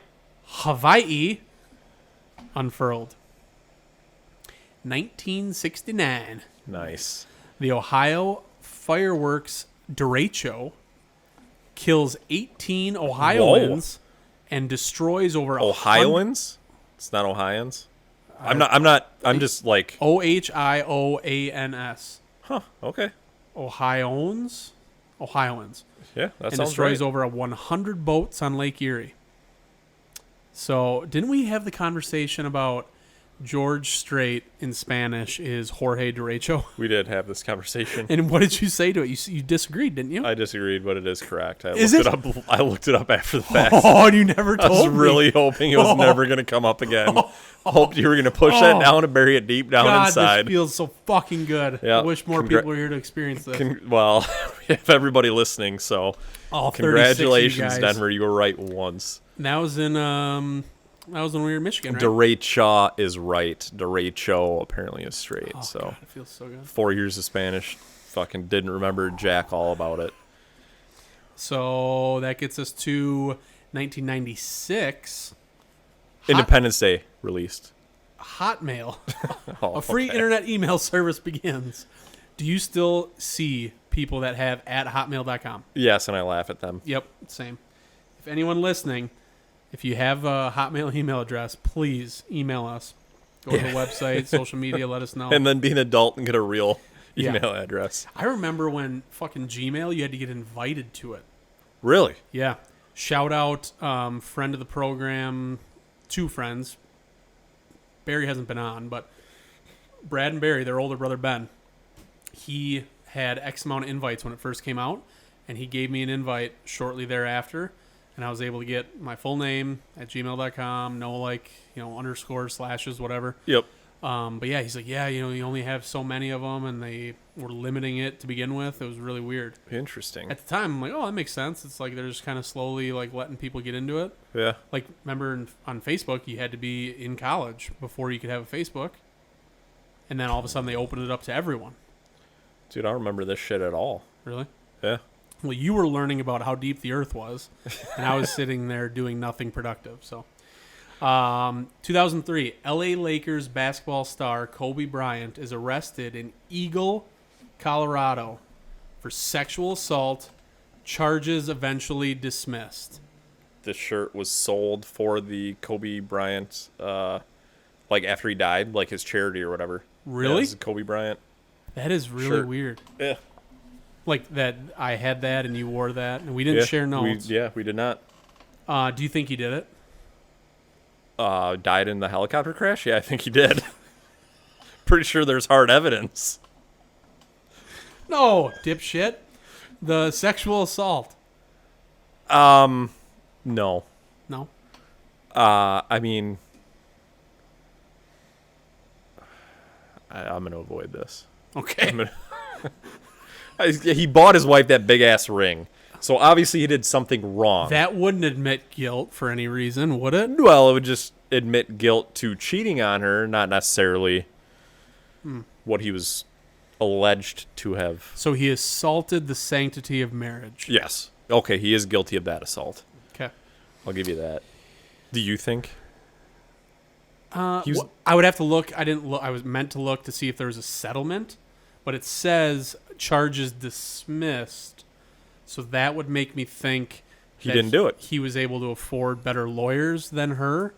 unfurled. 1969, Nice. the Ohio fireworks derecho kills 18 Ohioans and destroys over Ohioans? It's not Ohioans? I'm just like... Ohioans. Huh, okay. Ohioans. Yeah, that And sounds destroys right. over 100 boats on Lake Erie. So, didn't we have the conversation about George Strait in Spanish is Jorge Derecho? We did have this conversation. And what did you say to it? You disagreed, didn't you? I disagreed, but it is correct. I looked it up after the fact. Oh, and you never I told was me. really hoping it was never going to come up again. Hoped you were going to push that down and bury it deep down God, inside. this feels so fucking good. Yeah. I wish more people were here to experience this. Well, we have everybody listening, so All 36 of you congratulations, guys. Denver. You were right once. That was when we were in Michigan, right? Derecho is right. Derecho apparently is straight. Oh, so God, it feels so good. 4 years of Spanish. Fucking didn't remember jack all about it. So that gets us to 1996. Independence Day released. Hotmail. Oh, A free okay. internet email service begins. Do you still see people that have at hotmail.com? Yes, and I laugh at them. Yep, same. If anyone listening, if you have a Hotmail email address, please email us. Go to the website, social media, let us know. And then be an adult and get a real Yeah. email address. I remember when fucking Gmail, you had to get invited to it. Really? Yeah. Shout out, friend of the program, 2 friends. Barry hasn't been on, but Brad and Barry, their older brother Ben, he had X amount of invites when it first came out, and he gave me an invite shortly thereafter, and I was able to get my full name at gmail.com, no underscores, slashes, whatever. Yep. But yeah, he's like, yeah, you only have so many of them, and they were limiting it to begin with. It was really weird. Interesting. At the time, I'm like, oh, that makes sense. It's like they're just kind of slowly letting people get into it. Yeah. Like, remember on Facebook, you had to be in college before you could have a Facebook. And then all of a sudden they opened it up to everyone. Dude, I don't remember this shit at all. Really? Yeah. Well, you were learning about how deep the earth was, and I was sitting there doing nothing productive. So, 2003, LA Lakers basketball star Kobe Bryant is arrested in Eagle, Colorado for sexual assault, charges eventually dismissed. This shirt was sold for the Kobe Bryant, after he died, like his charity or whatever. Really? Yeah, this is Kobe Bryant. That is really Shirt. weird. Yeah. Like that I had that and you wore that, and we didn't share notes. We did not. Do you think he did it? Died in the helicopter crash? Yeah, I think he did. Pretty sure there's hard evidence. No, dipshit. The sexual assault. No. No. I mean, I'm going to avoid this. Okay. He bought his wife that big ass ring. So obviously he did something wrong. That wouldn't admit guilt for any reason, would it? Well, it would just admit guilt to cheating on her, not necessarily what he was alleged to have. So he assaulted the sanctity of marriage. Yes. Okay, he is guilty of that assault. Okay. I'll give you that. Do you think? I would have to look. I didn't look. I was meant to look to see if there was a settlement, but it says charges dismissed. So that would make me think He didn't do it. He was able to afford better lawyers than her,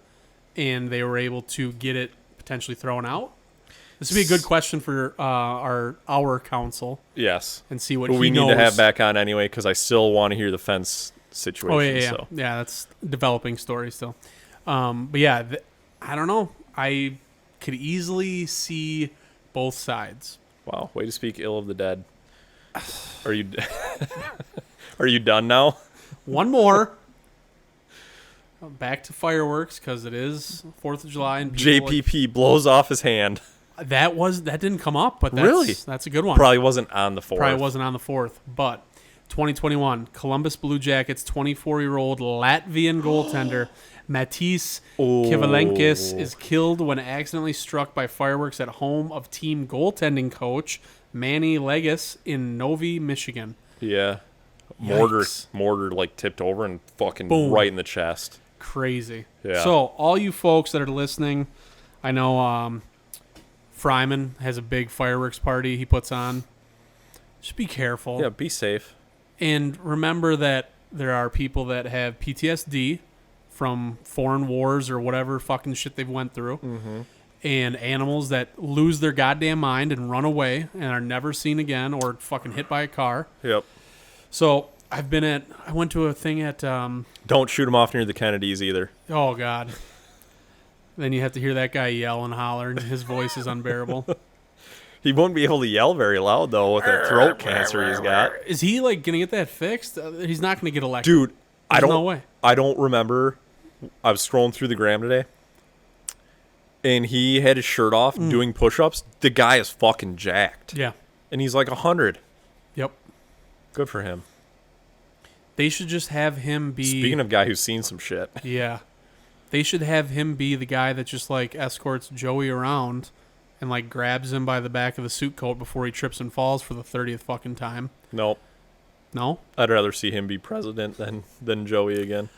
and they were able to get it potentially thrown out. This would be a good question for our counsel. Yes. And see what Who he we knows. need to have back on anyway, because I still want to hear the fence situation. Oh, yeah. So. Yeah, that's a developing story still. But yeah, I don't know. I could easily see both sides. Wow, way to speak ill of the dead. Are you are you done now? One more. Back to fireworks, because it is 4th of July. And people JPP blows off his hand. that didn't come up, but Really? That's a good one. Probably wasn't on the 4th. Probably wasn't on the 4th, but 2021, Columbus Blue Jackets 24-year-old Latvian goaltender Matīs Kivalenkis is killed when accidentally struck by fireworks at home of team goaltending coach Manny Legis in Novi, Michigan. Yeah. Yikes. Mortar like tipped over and fucking Boom. right in the chest. Crazy. Yeah. So, all you folks that are listening, I know Fryman has a big fireworks party he puts on. Just be careful. Yeah, be safe. And remember that there are people that have PTSD from foreign wars or whatever fucking shit they've went through. Mm-hmm. And animals that lose their goddamn mind and run away and are never seen again or fucking hit by a car. Yep. So I went to a thing at, Don't shoot him off near the Kennedys either. oh God. Then you have to hear that guy yell and holler and his voice is unbearable. He won't be able to yell very loud though with that throat cancer he's got. Is he like gonna get that fixed? He's not gonna get elected. Dude, There's no way. I don't remember. I was scrolling through the gram today, and he had his shirt off doing push-ups. The guy is fucking jacked. Yeah. And he's like 100. Yep. Good for him. They should just have him be. Speaking of guy who's seen some shit. Yeah. They should have him be the guy that just like escorts Joey around and like grabs him by the back of the suit coat before he trips and falls for the 30th fucking time. Nope. No? I'd rather see him be president than Joey again.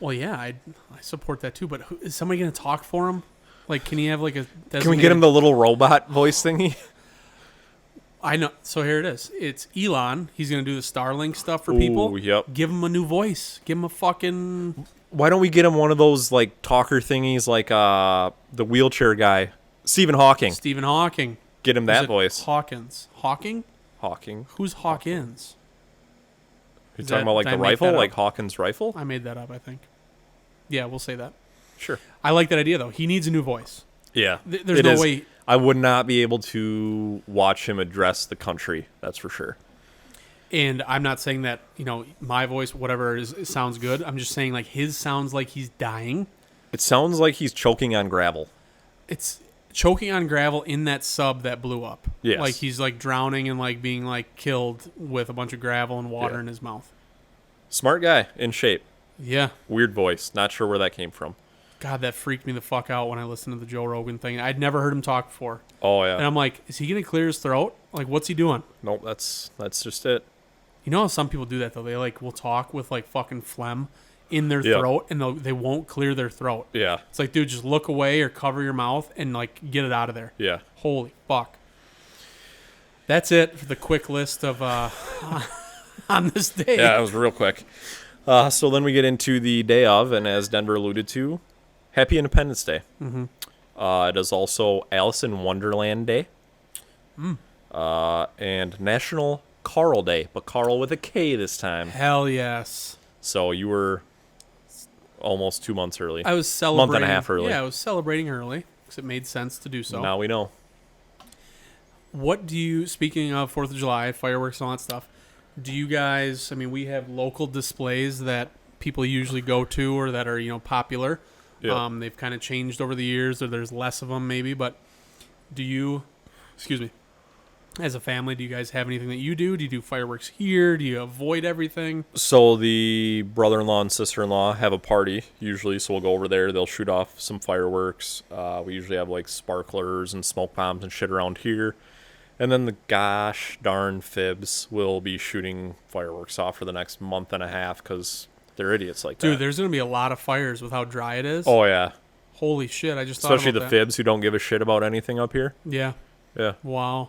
Well, yeah, I support that too. But is somebody going to talk for him? Like, can he have like a? Can we get him the little robot voice thingy? I know. So here it is. It's Elon. He's going to do the Starlink stuff for people. Yep. Give him a new voice. Give him a fucking. Why don't we get him one of those like talker thingies, like the wheelchair guy, Stephen Hawking? Stephen Hawking. Get him that voice. Hawkins. Hawking? Hawking. Who's Hawkins? You're talking about like the rifle, like Hawkins' rifle? I made that up, I think. Yeah, we'll say that. Sure. I like that idea, though. He needs a new voice. Yeah. There's no way. I would not be able to watch him address the country. That's for sure. And I'm not saying that, my voice, whatever it sounds good. I'm just saying, like, his sounds like he's dying. It sounds like he's choking on gravel. It's choking on gravel in that sub that blew up. Yes. Like, he's, like, drowning and, like, being, like, killed with a bunch of gravel and water in his mouth. Smart guy, in shape. Yeah. Weird voice. Not sure where that came from. God, that freaked me the fuck out when I listened to the Joe Rogan thing. I'd never heard him talk before. Oh, yeah. And I'm like, is he going to clear his throat? Like, what's he doing? Nope, that's just it. You know how some people do that, though? They, like, will talk with, like, fucking phlegm in their throat, and they won't clear their throat. Yeah. It's like, dude, just look away or cover your mouth and, like, get it out of there. Yeah. Holy fuck. That's it for the quick list of on this day. Yeah, it was real quick. So then we get into the day of, and as Denver alluded to, Happy Independence Day. Mm-hmm. It is also Alice in Wonderland Day. And National Carl Day, but Carl with a K this time. Hell yes. So you were almost 2 months early. I was celebrating. Month and a half early. Yeah, I was celebrating early because it made sense to do so. Now we know. What do you, speaking of 4th of July, fireworks and all that stuff, do you guys, we have local displays that people usually go to or that are, popular. Yeah. They've kind of changed over the years, or there's less of them maybe, but do you, as a family, do you guys have anything that you do? Do you do fireworks here? Do you avoid everything? So the brother-in-law and sister-in-law have a party usually, so we'll go over there. They'll shoot off some fireworks. We usually have like sparklers and smoke bombs and shit around here. And then the gosh darn fibs will be shooting fireworks off for the next month and a half because they're idiots like that. Dude, there's going to be a lot of fires with how dry it is. Oh, yeah. Holy shit, I just thought Especially about the that. fibs who don't give a shit about anything up here. Yeah. Yeah. Wow.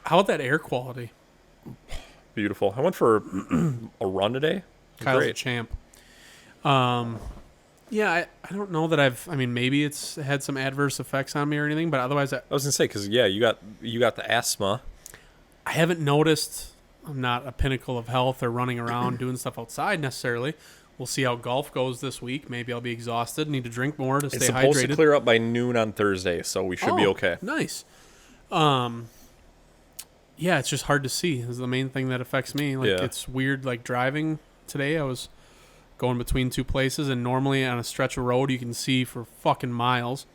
How about that air quality? Beautiful. I went for a run today. Kyle's a Great. champ. Yeah, I don't know that maybe it's had some adverse effects on me or anything, but otherwise I was going to say, because, yeah, you got the asthma. I haven't noticed. I'm not a pinnacle of health or running around doing stuff outside necessarily. We'll see how golf goes this week. Maybe I'll be exhausted, need to drink more to stay It's supposed hydrated. to clear up by noon on Thursday, so we should be okay. Nice. Yeah, it's just hard to see. This is the main thing that affects me. Like, Yeah. It's weird, like, driving today. I was going between two places, and normally on a stretch of road you can see for fucking miles.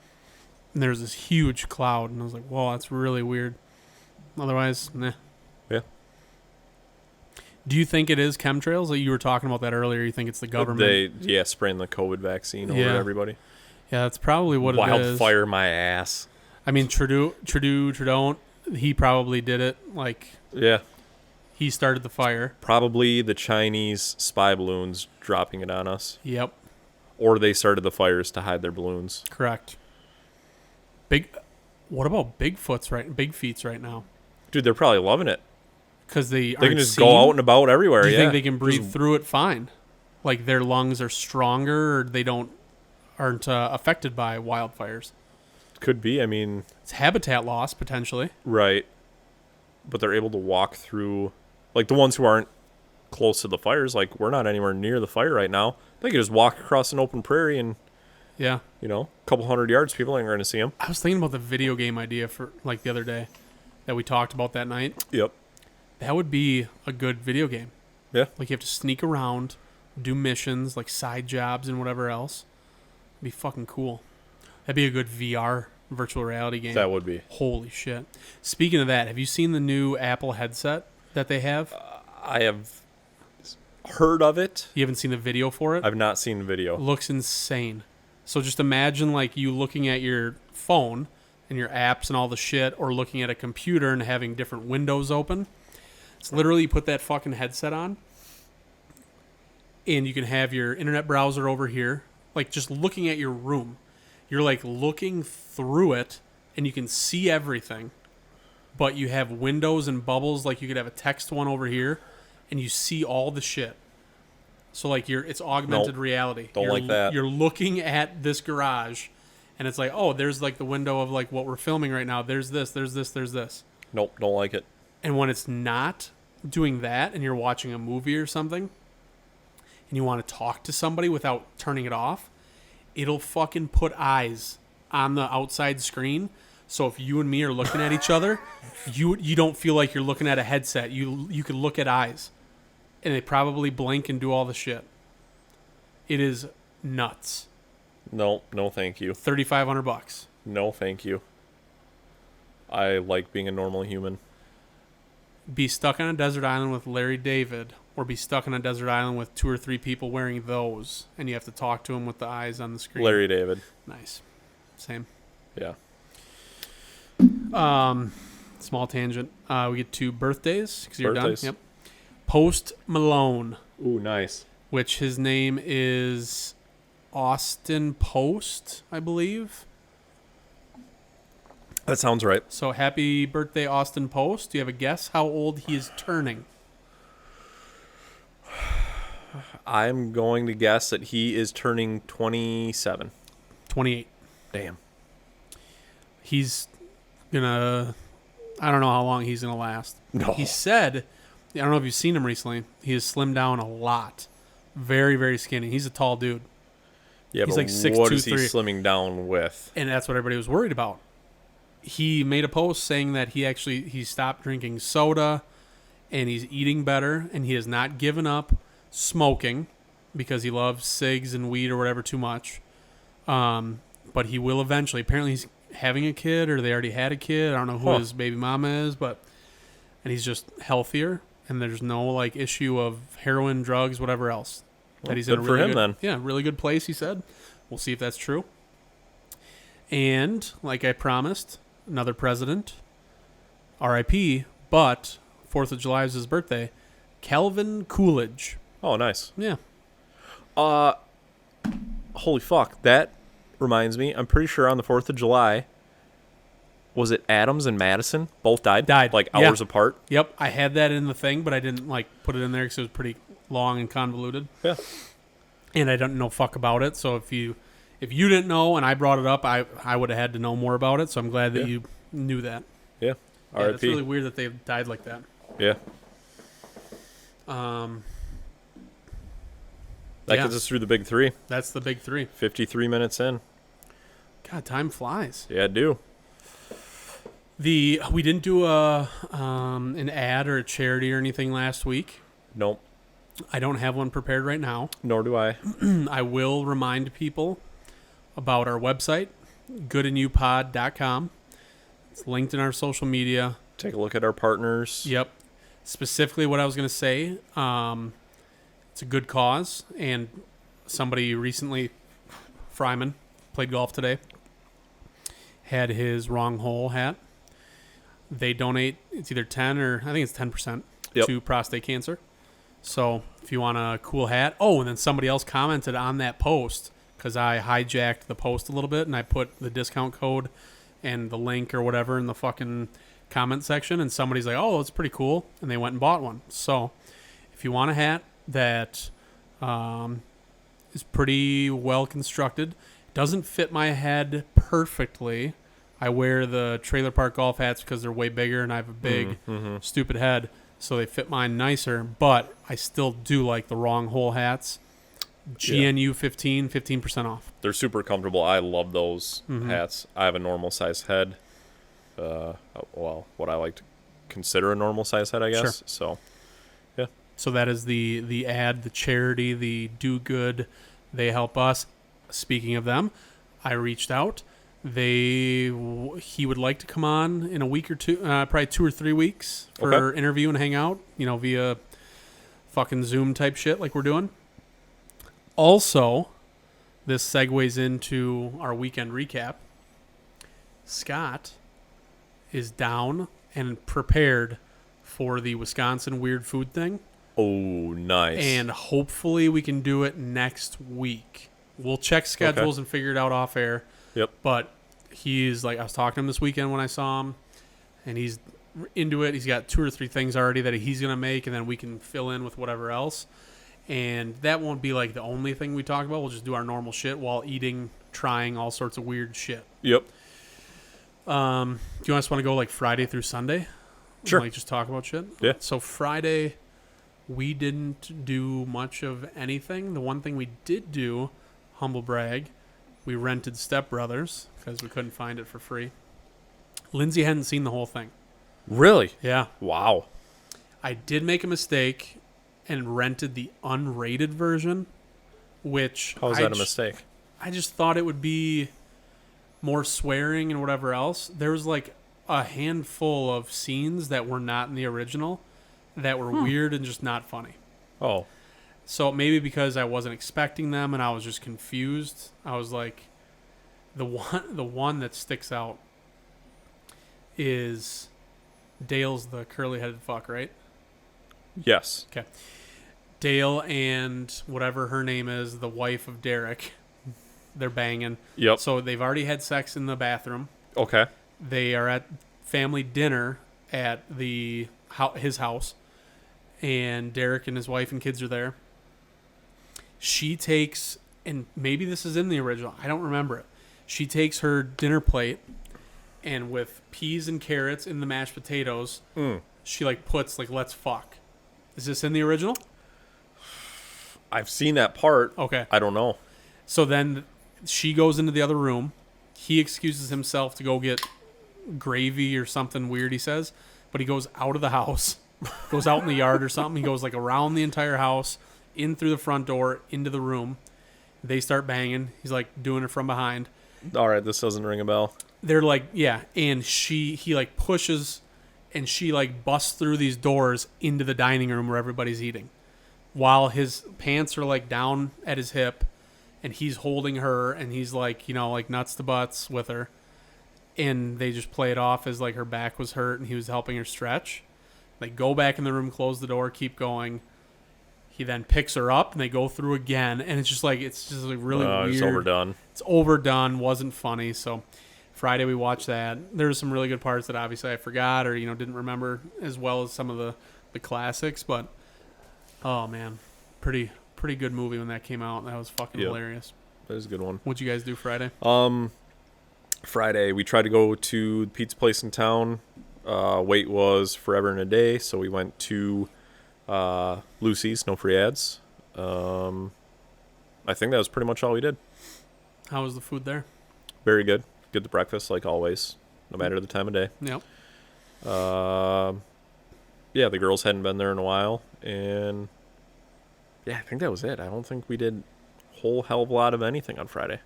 And there's this huge cloud, and I was like, whoa, that's really weird. Otherwise, nah. Yeah. Do you think it is chemtrails? Like you were talking about that earlier. You think it's the government? Spraying the COVID vaccine over Yeah. everybody. Yeah, that's probably what it is. Wildfire my ass. Trudeau, he probably did it. Like, Yeah. he started the fire. Probably the Chinese spy balloons dropping it on us. Yep, Or they started the fires to hide their balloons. correct. What about Big feets right now? Dude, they're probably loving it. Because they They can just go out and about everywhere. Do you yeah. think they can breathe through it fine? Like their lungs are stronger, or they aren't affected by wildfires? Could be. I mean, It's habitat loss potentially. right. But they're able to walk through, like the ones who aren't close to the fires. Like we're not anywhere near the fire right now. They can just walk across an open prairie and, Yeah. a couple 100 yards. People ain't going to see them. I was thinking about the video game idea for like the other day that we talked about that night. Yep. That would be a good video game. Yeah. Like you have to sneak around, do missions, like side jobs and whatever else. It'd be fucking cool. That'd be a good VR virtual reality game. That would be. Holy shit. Speaking of that, have you seen the new Apple headset that they have? I have heard of it. You haven't seen the video for it? I've not seen the video. Looks insane. So just imagine like you looking at your phone and your apps and all the shit, or looking at a computer and having different windows open. It's literally you put that fucking headset on, and you can have your internet browser over here, like just looking at your room. You're like looking through it, and you can see everything, but you have windows and bubbles. Like you could have a text one over here, and you see all the shit. So like it's augmented reality. Don't like that. You're looking at this garage, and it's like, oh, there's like the window of like what we're filming right now. There's this, there's this, there's this. Nope, don't like it. And when it's not doing that, and you're watching a movie or something, and you want to talk to somebody without turning it off, it'll fucking put eyes on the outside screen. So if you and me are looking at each other, you don't feel like you're looking at a headset. You can look at eyes. And they probably blink and do all the shit. It is nuts. No, thank you. $3,500. No, thank you. I like being a normal human. Be stuck on a desert island with Larry David, or be stuck on a desert island with 2 or 3 people wearing those, and you have to talk to them with the eyes on the screen. Larry David. Nice. Same. Yeah. Small tangent. We get 2 birthdays because you're Birthdays. done. Yep. Post Malone, Ooh, nice. which his name is Austin Post, I believe. That sounds right. So happy birthday, Austin Post. Do you have a guess how old he is turning? I'm going to guess that he is turning 27. 28. Damn. He's gonna... I don't know how long he's gonna last. No. He said... I don't know if you've seen him recently. He has slimmed down a lot. Very, very skinny. He's a tall dude. Yeah, He's but like 6'2", what is he 3. slimming down with? And that's what everybody was worried about. He made a post saying that he stopped drinking soda and he's eating better, and he has not given up smoking because he loves cigs and weed or whatever too much. But he will eventually. Apparently he's having a kid, or they already had a kid. I don't know who his baby mama is, and he's just healthier, and there's no like issue of heroin, drugs, whatever else. Well, That he's good in a for really him, good, then. Yeah, really good place, he said. We'll see if that's true. And like I promised, another president, R.I.P., but 4th of July is his birthday, Calvin Coolidge. Oh, nice. Yeah. Holy fuck. That reminds me, I'm pretty sure on the 4th of July, was it Adams and Madison? Both died? Like hours apart? Yep, I had that in the thing, but I didn't like put it in there because it was pretty long and convoluted. Yeah. And I don't know fuck about it, so if you didn't know and I brought it up, I would have had to know more about it, so I'm glad that you knew that. Yeah. Yeah, R.I.P. it's really weird that they died like that. Yeah. That yeah. gets us through the big 3. That's the big 3. 53 minutes in. God, time flies. Yeah, I do. We didn't do an ad or a charity or anything last week. Nope. I don't have one prepared right now. Nor do I. I will remind people about our website, GNUpod.com. It's linked in our social media. Take a look at our partners. Yep. Specifically what I was going to say, it's a good cause, and somebody recently, Fryman, played golf today, had his wrong hole hat. They donate, it's either 10 or I think it's 10% to prostate cancer. So if you want a cool hat. Oh, and then somebody else commented on that post because I hijacked the post a little bit and I put the discount code and the link or whatever in the fucking comment section. And somebody's like, oh, it's pretty cool. And they went and bought one. So if you want a hat that is pretty well constructed, doesn't fit my head perfectly. I wear the trailer park golf hats because they're way bigger and I have a big, stupid head. So they fit mine nicer, but I still do like the wrong hole hats. GNU 15% off. They're super comfortable. I love those hats. I have a normal size head. Well, what I like to consider a normal size head, I guess. Sure. So, yeah. So that is the ad, the charity, the do good. They help us. Speaking of them, I reached out. He would like to come on in a week or two, probably 2 or 3 weeks for interview and hang out, via fucking Zoom type shit like we're doing. Also, this segues into our weekend recap. Scott is down and prepared for the Wisconsin weird food thing. Oh, nice. And hopefully we can do it next week. We'll check schedules and figure it out off air. Yep. But he's like, I was talking to him this weekend when I saw him, and he's into it. He's got 2 or 3 things already that he's going to make, and then we can fill in with whatever else. And that won't be like the only thing we talk about. We'll just do our normal shit while eating, trying all sorts of weird shit. Yep. Do you want to go like Friday through Sunday? Sure. Like just talk about shit? Yeah. So Friday, we didn't do much of anything. The one thing we did do, humble brag, we rented Step Brothers because we couldn't find it for free. Lindsay hadn't seen the whole thing. Really? Yeah. Wow. I did make a mistake and rented the unrated version, which... How was that a mistake? I just thought it would be more swearing and whatever else. There was like a handful of scenes that were not in the original that were weird and just not funny. Oh. So maybe because I wasn't expecting them and I was just confused, I was like, the one that sticks out is Dale's the curly-headed fuck, right? Yes. Okay. Dale and whatever her name is, the wife of Derek, they're banging. Yep. So they've already had sex in the bathroom. Okay. They are at family dinner at his house, and Derek and his wife and kids are there. She takes, and maybe this is in the original, I don't remember it. She takes her dinner plate, and with peas and carrots in the mashed potatoes, she like puts like "let's fuck." Is this in the original? I've seen that part. Okay. I don't know. So then she goes into the other room. He excuses himself to go get gravy or something weird, he says. But he goes out of the house, goes out in the yard or something. He goes like around the entire house, in through the front door, into the room. They start banging. He's like doing it from behind. All right, this doesn't ring a bell. They're like, yeah. And he like pushes and she like busts through these doors into the dining room where everybody's eating. While his pants are like down at his hip and he's holding her and he's like, like nuts to butts with her. And they just play it off as like her back was hurt and he was helping her stretch. They go back in the room, close the door, keep going. He then picks her up and they go through again. And it's just like really weird. It's overdone. It's overdone. Wasn't funny. So Friday we watched that. There's some really good parts that obviously I forgot or, didn't remember as well as some of the classics. But, oh, man, pretty good movie when that came out. That was fucking hilarious. That was a good one. What'd you guys do Friday? Friday, we tried to go to the pizza place in town. Wait was forever and a day, so we went to Lucy's, no free ads. I think that was pretty much all we did. How was the food there? Very good. Good to breakfast, like always, no matter the time of day. Yep. Yeah, the girls hadn't been there in a while, and yeah, I think that was it. I don't think we did a whole hell of a lot of anything on Friday.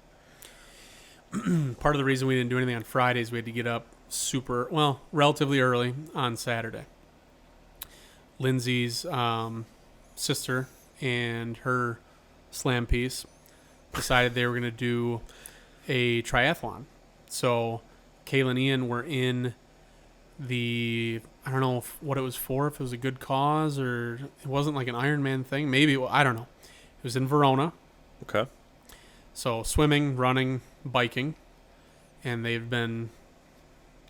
Part of the reason we didn't do anything on Friday is we had to get up relatively early on Saturday. Lindsay's sister and her slam piece decided they were going to do a triathlon. So Kayla and Ian were in I don't know what it was for, if it was a good cause or it wasn't like an Ironman thing. Maybe, I don't know. It was in Verona. Okay. So swimming, running, biking, and they've been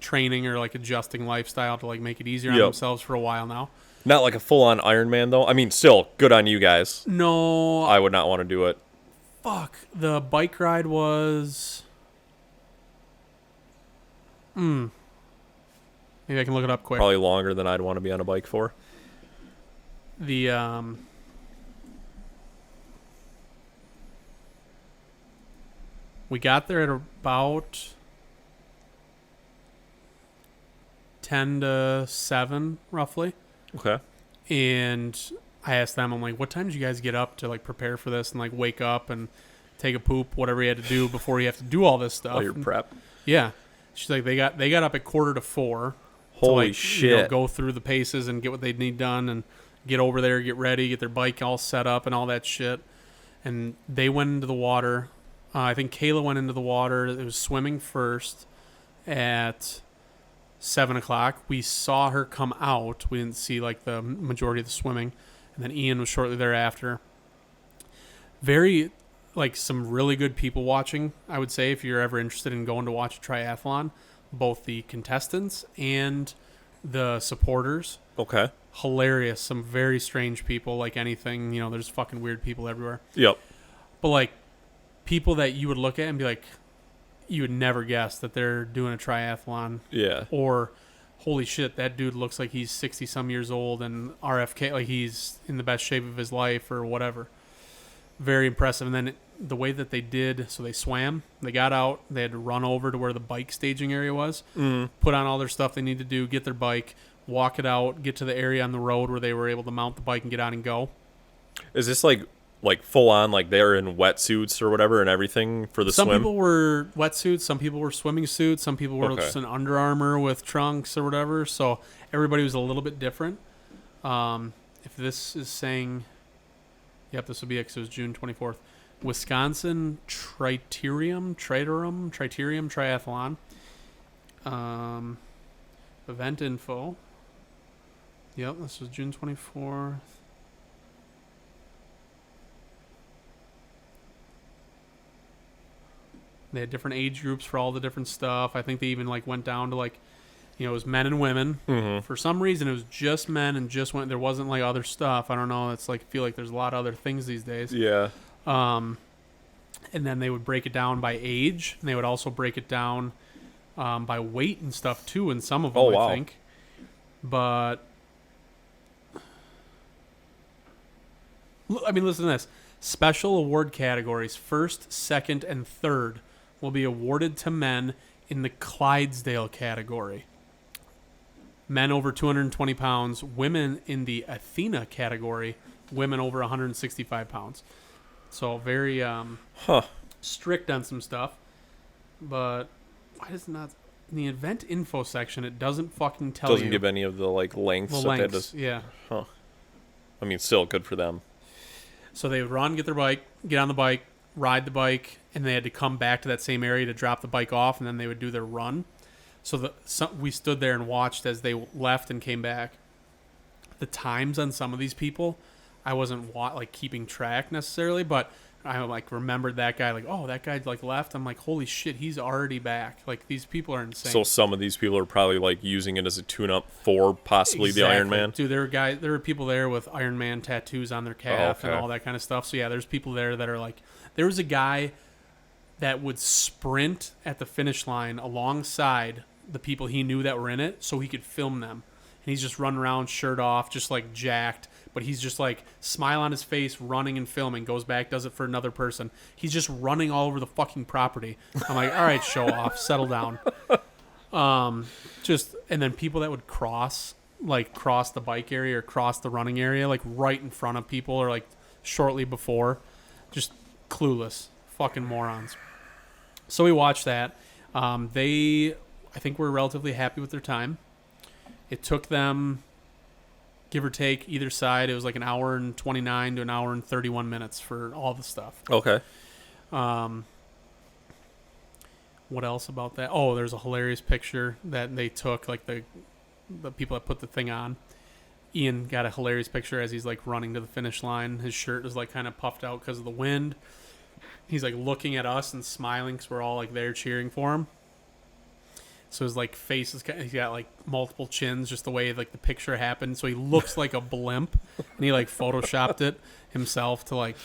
training or like adjusting lifestyle to like make it easier on themselves for a while now. Not like a full-on Ironman, though. I mean, still, good on you guys. No. I would not want to do it. Fuck. The bike ride was... Maybe I can look it up quick. Probably longer than I'd want to be on a bike for. The, we got there at about 10 to 7, roughly. Okay. And I asked them, I'm like, what time did you guys get up to like prepare for this and like wake up and take a poop, whatever you had to do before you have to do all this stuff? All your prep. Yeah. She's like, they got up at 3:45. Holy to like, shit. Go through the paces and get what they need done and get over there, get ready, get their bike all set up and all that shit. And they went into the water. I think Kayla went into the water. It was swimming first at 7 o'clock. We saw her come out. We didn't see like the majority of the swimming. And then Ian was shortly thereafter. Very, like, some really good people watching, I would say, if you're ever interested in going to watch a triathlon. Both the contestants and the supporters. Okay. Hilarious. Some very strange people, like anything. You know, there's fucking weird people everywhere. Yep. But, like, people that you would look at and be like, you would never guess that they're doing a triathlon. Yeah. Or, holy shit, that dude looks like he's 60-some years old and RFK, like he's in the best shape of his life or whatever. Very impressive. And then the way that they did, so they swam, they got out, they had to run over to where the bike staging area was, put on all their stuff they need to do, get their bike, walk it out, get to the area on the road where they were able to mount the bike and get on and go. Is this like full on, like they're in wetsuits or whatever and everything for the Some swim? people were wetsuits, some people were swimming suits, some people were Okay. just in Under Armour with trunks or whatever. So everybody was a little bit different. If this is saying, yep, this will be it 'cause it was June 24th. Wisconsin Triterium Triathlon. Event info. Yep, this was June 24th. They had different age groups for all the different stuff. I think they even like went down to like, you know, it was men and women. Mm-hmm. For some reason, it was just men and just women. There wasn't like other stuff. I don't know. It's like I feel like there's a lot of other things these days. Yeah. And then they would break it down by age, and they would also break it down by weight and stuff too. In some of them, Oh, wow. I think. But I mean, listen to this. Special award categories, first, second, and third, will be awarded to men in the Clydesdale category. Men over 220 pounds, women in the Athena category, women over 165 pounds. So very strict on some stuff. But why does it not... In the event info section, it doesn't fucking tell you. Doesn't give any of the like lengths. the that they lengths. Yeah. Huh. I mean, still good for them. So they would run, get their bike, get on the bike, ride the bike, and they had to come back to that same area to drop the bike off, and then they would do their run. So we stood there and watched as they left and came back. The times on some of these people, I wasn't like keeping track necessarily, but I like remembered that guy. Like, oh, that guy like left. I'm like, holy shit, he's already back. Like these people are insane. So some of these people are probably like using it as a tune-up for possibly the Iron Man. Dude, there were people there with Iron Man tattoos on their calf and all that kind of stuff. So yeah, there's people there that are like, there was a guy that would sprint at the finish line alongside the people he knew that were in it so he could film them. And he's just running around, shirt off, just like jacked. But he's just like smile on his face, running and filming, goes back, does it for another person. He's just running all over the fucking property. I'm like, all right, show off, settle down. And then people that would cross the bike area or cross the running area, like right in front of people or like shortly before, just clueless, fucking morons. So we watched that. I think were relatively happy with their time. It took them, give or take, either side, it was like an hour and 29 to an hour and 31 minutes for all the stuff. Okay. What else about that? Oh, there's a hilarious picture that they took, like the people that put the thing on. Ian got a hilarious picture as he's like running to the finish line. His shirt is like kind of puffed out because of the wind. He's like looking at us and smiling because we're all like there cheering for him. So his like face is, he's got like multiple chins, just the way like the picture happened. So he looks like a blimp, and he like photoshopped it himself to like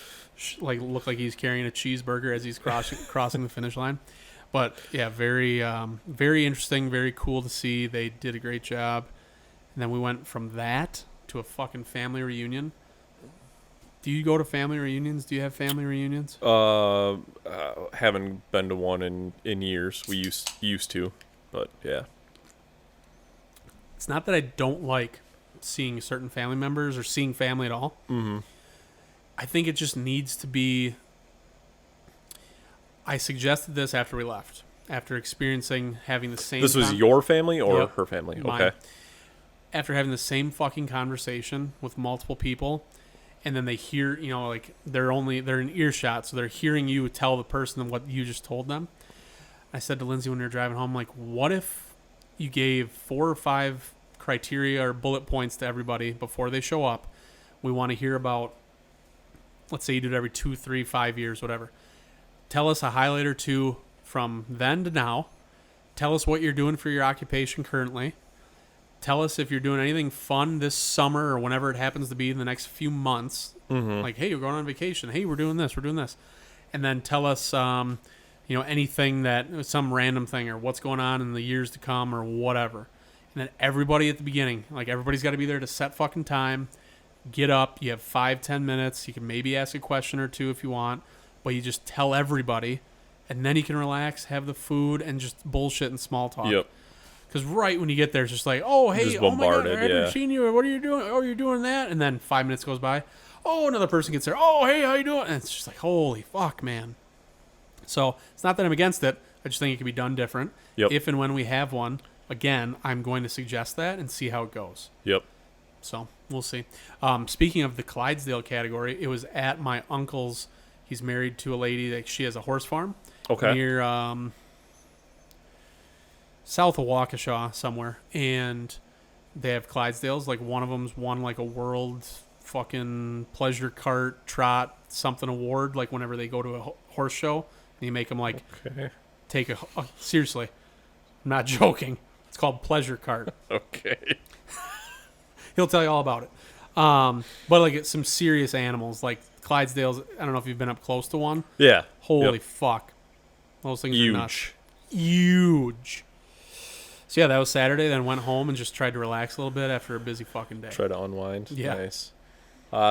look like he's carrying a cheeseburger as he's crossing the finish line. But yeah, very very interesting, very cool to see. They did a great job. And then we went from that to a fucking family reunion. Do you go to family reunions? Do you have family reunions? Haven't been to one in years. We used to. But yeah, it's not that I don't like seeing certain family members or seeing family at all. Mm-hmm. I think it just needs to be. I suggested this after we left, after experiencing having the same. This was your family or Yep. her family? Mine. Okay. After having the same fucking conversation with multiple people, and then they hear, you know, like they're in earshot, so they're hearing you tell the person what you just told them. I said to Lindsay when we were driving home, like, what if you gave 4 or 5 criteria or bullet points to everybody before they show up. We want to hear about, let's say you do it every 2, 3, 5 years, whatever. Tell us a highlight or two from then to now. Tell us what you're doing for your occupation currently. Tell us if you're doing anything fun this summer or whenever it happens to be in the next few months. Mm-hmm. Like, hey, you're going on vacation. Hey, we're doing this. We're doing this. And then tell us, anything some random thing or what's going on in the years to come or whatever. And then everybody at the beginning, like everybody's got to be there to set fucking time. Get up. You have 5-10 minutes. You can maybe ask a question or two if you want, but you just tell everybody, and then you can relax, have the food, and just bullshit and small talk. Yep. Because right when you get there, it's just like, oh, hey, Just oh my God, I bombarded, haven't yeah. seen you. What are you doing? Oh, you're doing that. And then 5 minutes goes by. Oh, another person gets there. Oh, hey, how you doing? And it's just like, holy fuck, man. So it's not that I'm against it. I just think it can be done different. Yep. If and when we have one, again, I'm going to suggest that and see how it goes. Yep. So we'll see. Speaking of the Clydesdale category, it was at my uncle's. He's married to a lady that she has a horse farm. Okay. Near south of Waukesha somewhere. And they have Clydesdales. Like one of them's won like a world fucking pleasure cart trot something award. Like whenever they go to a horse show. And you make them like take a seriously. I'm not joking. It's called pleasure cart. Okay. He'll tell you all about it. But like it's some serious animals, like Clydesdales. I don't know if you've been up close to one. Yeah. Holy Yep. fuck. Those things Huge. are nuts. Huge. So yeah, that was Saturday. Then went home and just tried to relax a little bit after a busy fucking day. Try to unwind. Yeah. Nice.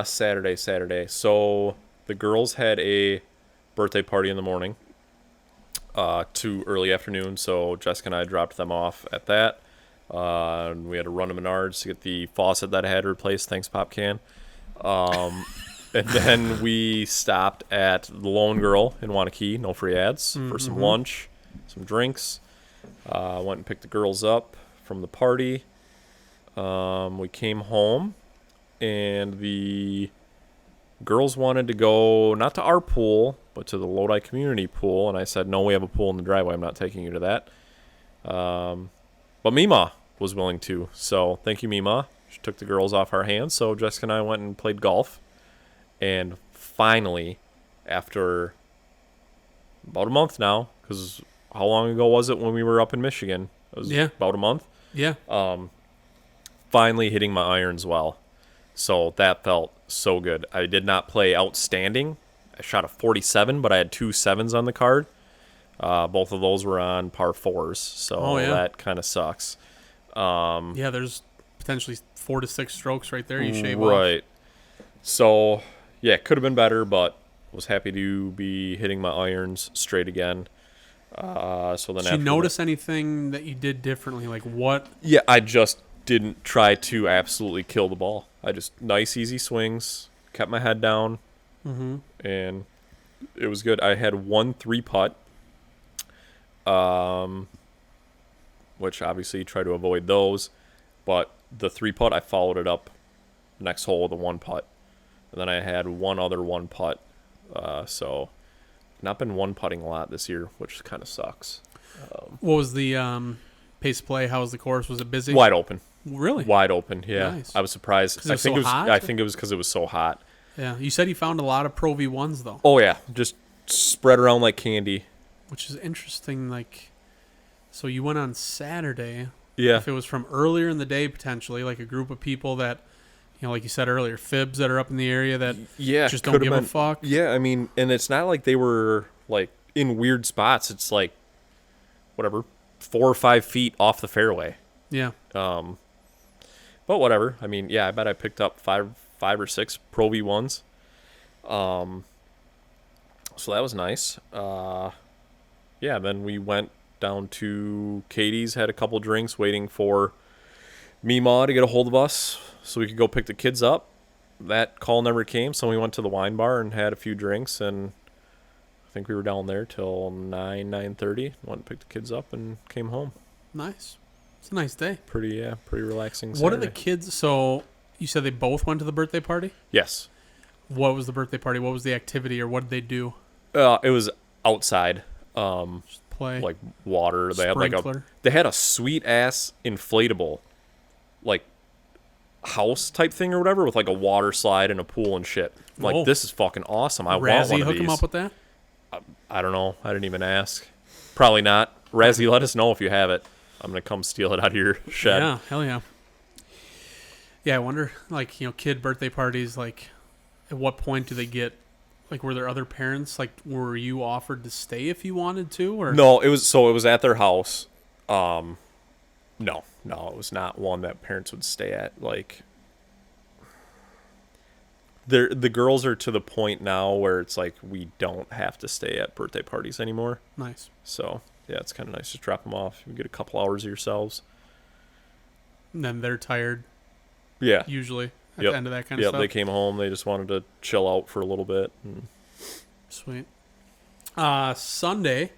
Saturday. So the girls had a birthday party in the morning to early afternoon. So Jessica and I dropped them off at that. We had to run to Menards to get the faucet that I had replaced. Thanks, Pop Can. And then we stopped at the Lone Girl in Wanakee, no free ads, for some lunch, some drinks. Went and picked the girls up from the party. We came home, and the girls wanted to go not to our pool, but to the Lodi community pool. And I said, no, we have a pool in the driveway. I'm not taking you to that. But Mima was willing to. So thank you, Mima. She took the girls off our hands. So Jessica and I went and played golf. And finally, after about a month now, because how long ago was it when we were up in Michigan? It was about a month. Yeah. Finally hitting my irons well. So that felt so good. I did not play outstanding. I shot a 47, but I had 2 7s on the card. Both of those were on par 4s, so that kind of sucks. Yeah, there's potentially 4 to 6 strokes right there. You shave off. Right. So, yeah, could have been better, but was happy to be hitting my irons straight again. So then, did you notice anything that you did differently? Like what? Yeah, I just didn't try to absolutely kill the ball. I just nice, easy swings, kept my head down, and it was good. I had 1 3-putt. Which obviously try to avoid those, but the 3-putt I followed it up next hole with a 1-putt, and then I had 1 other 1-putt. So not been 1-putting a lot this year, which kind of sucks. What was the pace of play? How was the course? Was it busy? Wide open. Really? Wide open. Yeah, Nice. I was surprised. I think it was because it was so hot. Yeah, you said you found a lot of Pro V1s though. Oh yeah, just spread around like candy. Which is interesting. Like, so you went on Saturday. Yeah. If it was from earlier in the day, potentially, like a group of people that, like you said earlier, fibs that are up in the area that just don't give a fuck. Yeah, I mean, and it's not like they were like in weird spots. It's like, whatever, 4 or 5 feet off the fairway. Yeah. But whatever. I mean, yeah, I bet I picked up 5 or 6 Pro V1s. So that was nice. Yeah, then we went down to Katie's, had a couple drinks, waiting for Mima to get a hold of us so we could go pick the kids up. That call never came, so we went to the wine bar and had a few drinks, and I think we were down there till 9:30. Went and picked the kids up and came home. Nice. It's a nice day. Pretty relaxing Saturday. What are the kids? So you said they both went to the birthday party? Yes. What was the birthday party? What was the activity, or what did they do? It was outside. Just play. like water. They Sprinkler. they had a sweet ass inflatable, like house type thing or whatever with like a water slide and a pool and shit. I'm like, Oh. this is fucking awesome. I want Razzie one of hook these. him up with that? I don't know. I didn't even ask. Probably not. Razzie, let us know if you have it. I'm gonna come steal it out of your shed. Yeah, hell yeah. Yeah, I wonder, like, kid birthday parties, like, at what point do they get, like, were there other parents, like, were you offered to stay if you wanted to, or? No, it was at their house. No, it was not one that parents would stay at. Like, the girls are to the point now where it's like we don't have to stay at birthday parties anymore. Nice. So yeah, it's kind of nice to drop them off. You get a couple hours of yourselves. And then they're tired, Yeah. usually, at Yep. the end of that kind of Yep. stuff. They came home. They just wanted to chill out for a little bit. And Sweet. Sunday,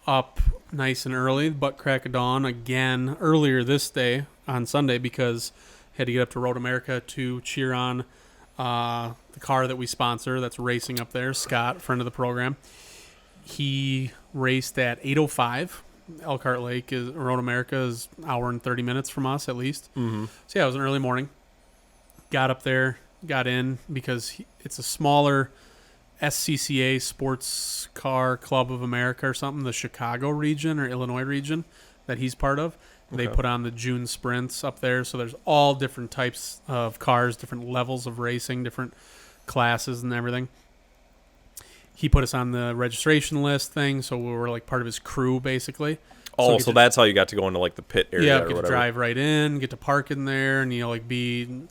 up nice and early, butt crack of dawn again earlier this day on Sunday because I had to get up to Road America to cheer on the car that we sponsor that's racing up there, Scott, friend of the program. He raced at 8:05. Elkhart Lake is Road America is an hour and 30 minutes from us at least. mm-hmm. So yeah, it was an early morning. Got up there, got in because it's a smaller SCCA Sports Car Club of America or something, the Chicago region or Illinois region that he's part of. They Okay. put on the June sprints up there. So there's all different types of cars, different levels of racing, different classes and everything. He put us on the registration list thing, so we were like part of his crew basically. Oh, get so to- that's how you got to go into like the pit area yeah, or get to whatever. drive right in, get to park in there, and like be.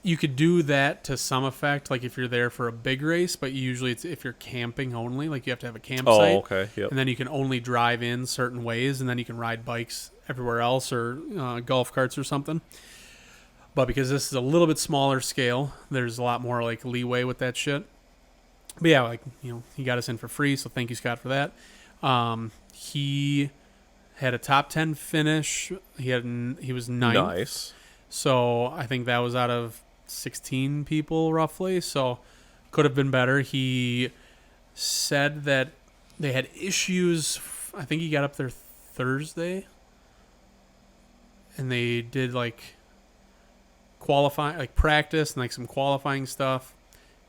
You could do that to some effect, like if you're there for a big race, but usually it's if you're camping only, like you have to have a campsite. Oh, okay. Yep. And then you can only drive in certain ways, and then you can ride bikes everywhere else or golf carts or something. But because this is a little bit smaller scale, there's a lot more like leeway with that shit. But yeah, like he got us in for free, so thank you, Scott, for that. He had a top 10 finish. He was ninth. Nice. So I think that was out of 16 people roughly. So could have been better. He said that they had issues. I think he got up there Thursday, and they did like qualifying, like practice and like some qualifying stuff.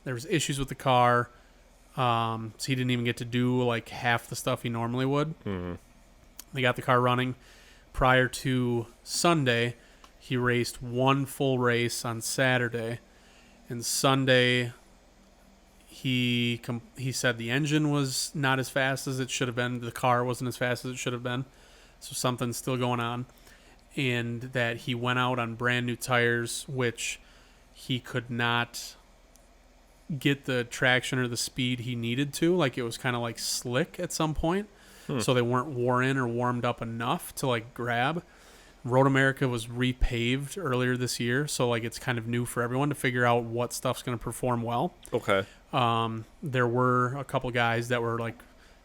There was issues with the car, so he didn't even get to do like half the stuff he normally would. Mm-hmm. They got the car running prior to Sunday. He raced one full race on Saturday, and Sunday he said the engine was not as fast as it should have been. The car wasn't as fast as it should have been, so something's still going on. And that he went out on brand new tires, which he could not get the traction or the speed he needed to. Like it was kind of like slick at some point, so they weren't wore in or warmed up enough to like grab. Road America was repaved earlier this year, so like it's kind of new for everyone to figure out what stuff's going to perform well. Okay. There were a couple guys that were like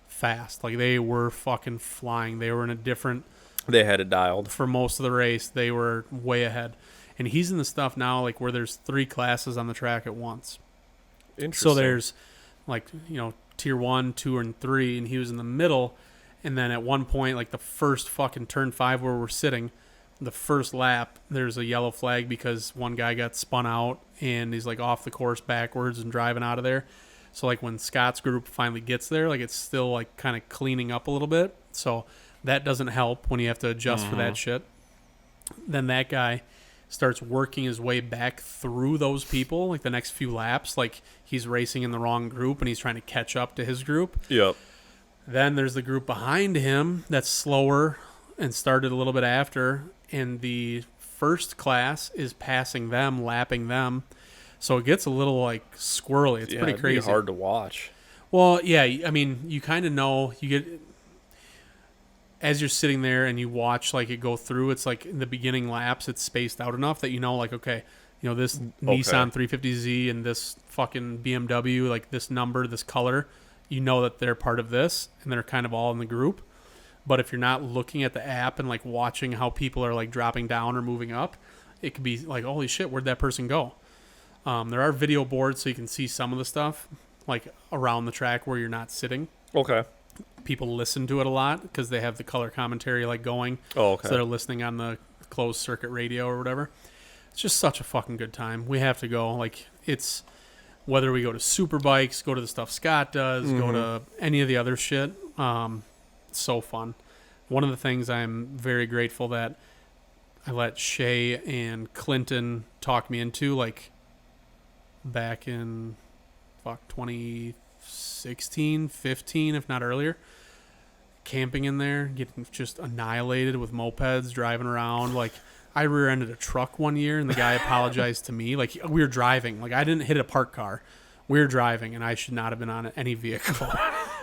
fast, like they were fucking flying. They were in a different. They had it dialed. For most of the race, they were way ahead, and he's in the stuff now like where there's 3 classes on the track at once. Interesting. So there's like tier 1, 2, and 3, and he was in the middle. And then at one point, like the first fucking turn 5 where we're sitting, the first lap, there's a yellow flag because one guy got spun out and he's like off the course backwards and driving out of there. So like when Scott's group finally gets there, like it's still like kind of cleaning up a little bit. So that doesn't help when you have to adjust for that shit. Then that guy starts working his way back through those people, like the next few laps, like he's racing in the wrong group and he's trying to catch up to his group. Yep. Then there's the group behind him that's slower and started a little bit after, and the first class is passing them, lapping them. So it gets a little like squirrely. It's pretty crazy. It'd be hard to watch. Well, yeah, I mean, you kind of know, you get as you're sitting there and you watch like it go through, it's like in the beginning laps it's spaced out enough that like, okay, this Nissan 350Z and this fucking BMW, like this number, this color, that they're part of this and they're kind of all in the group. But if you're not looking at the app and like watching how people are like dropping down or moving up, it could be like, holy shit, where'd that person go? There are video boards so you can see some of the stuff like around the track where you're not sitting. Okay. people listen to it a lot because they have the color commentary like going. Oh, okay. So they're listening on the closed circuit radio or whatever. It's just such a fucking good time. We have to go. Like, it's whether we go to Superbikes, go to the stuff Scott does, go to any of the other shit. It's so fun. One of the things I'm very grateful that I let Shay and Clinton talk me into, like, back in 2016, 15, if not earlier. Camping in there, getting just annihilated with mopeds, driving around. Like, I rear-ended a truck one year, and the guy apologized to me. Like, we were driving. Like, I didn't hit a parked car. We were driving, and I should not have been on any vehicle.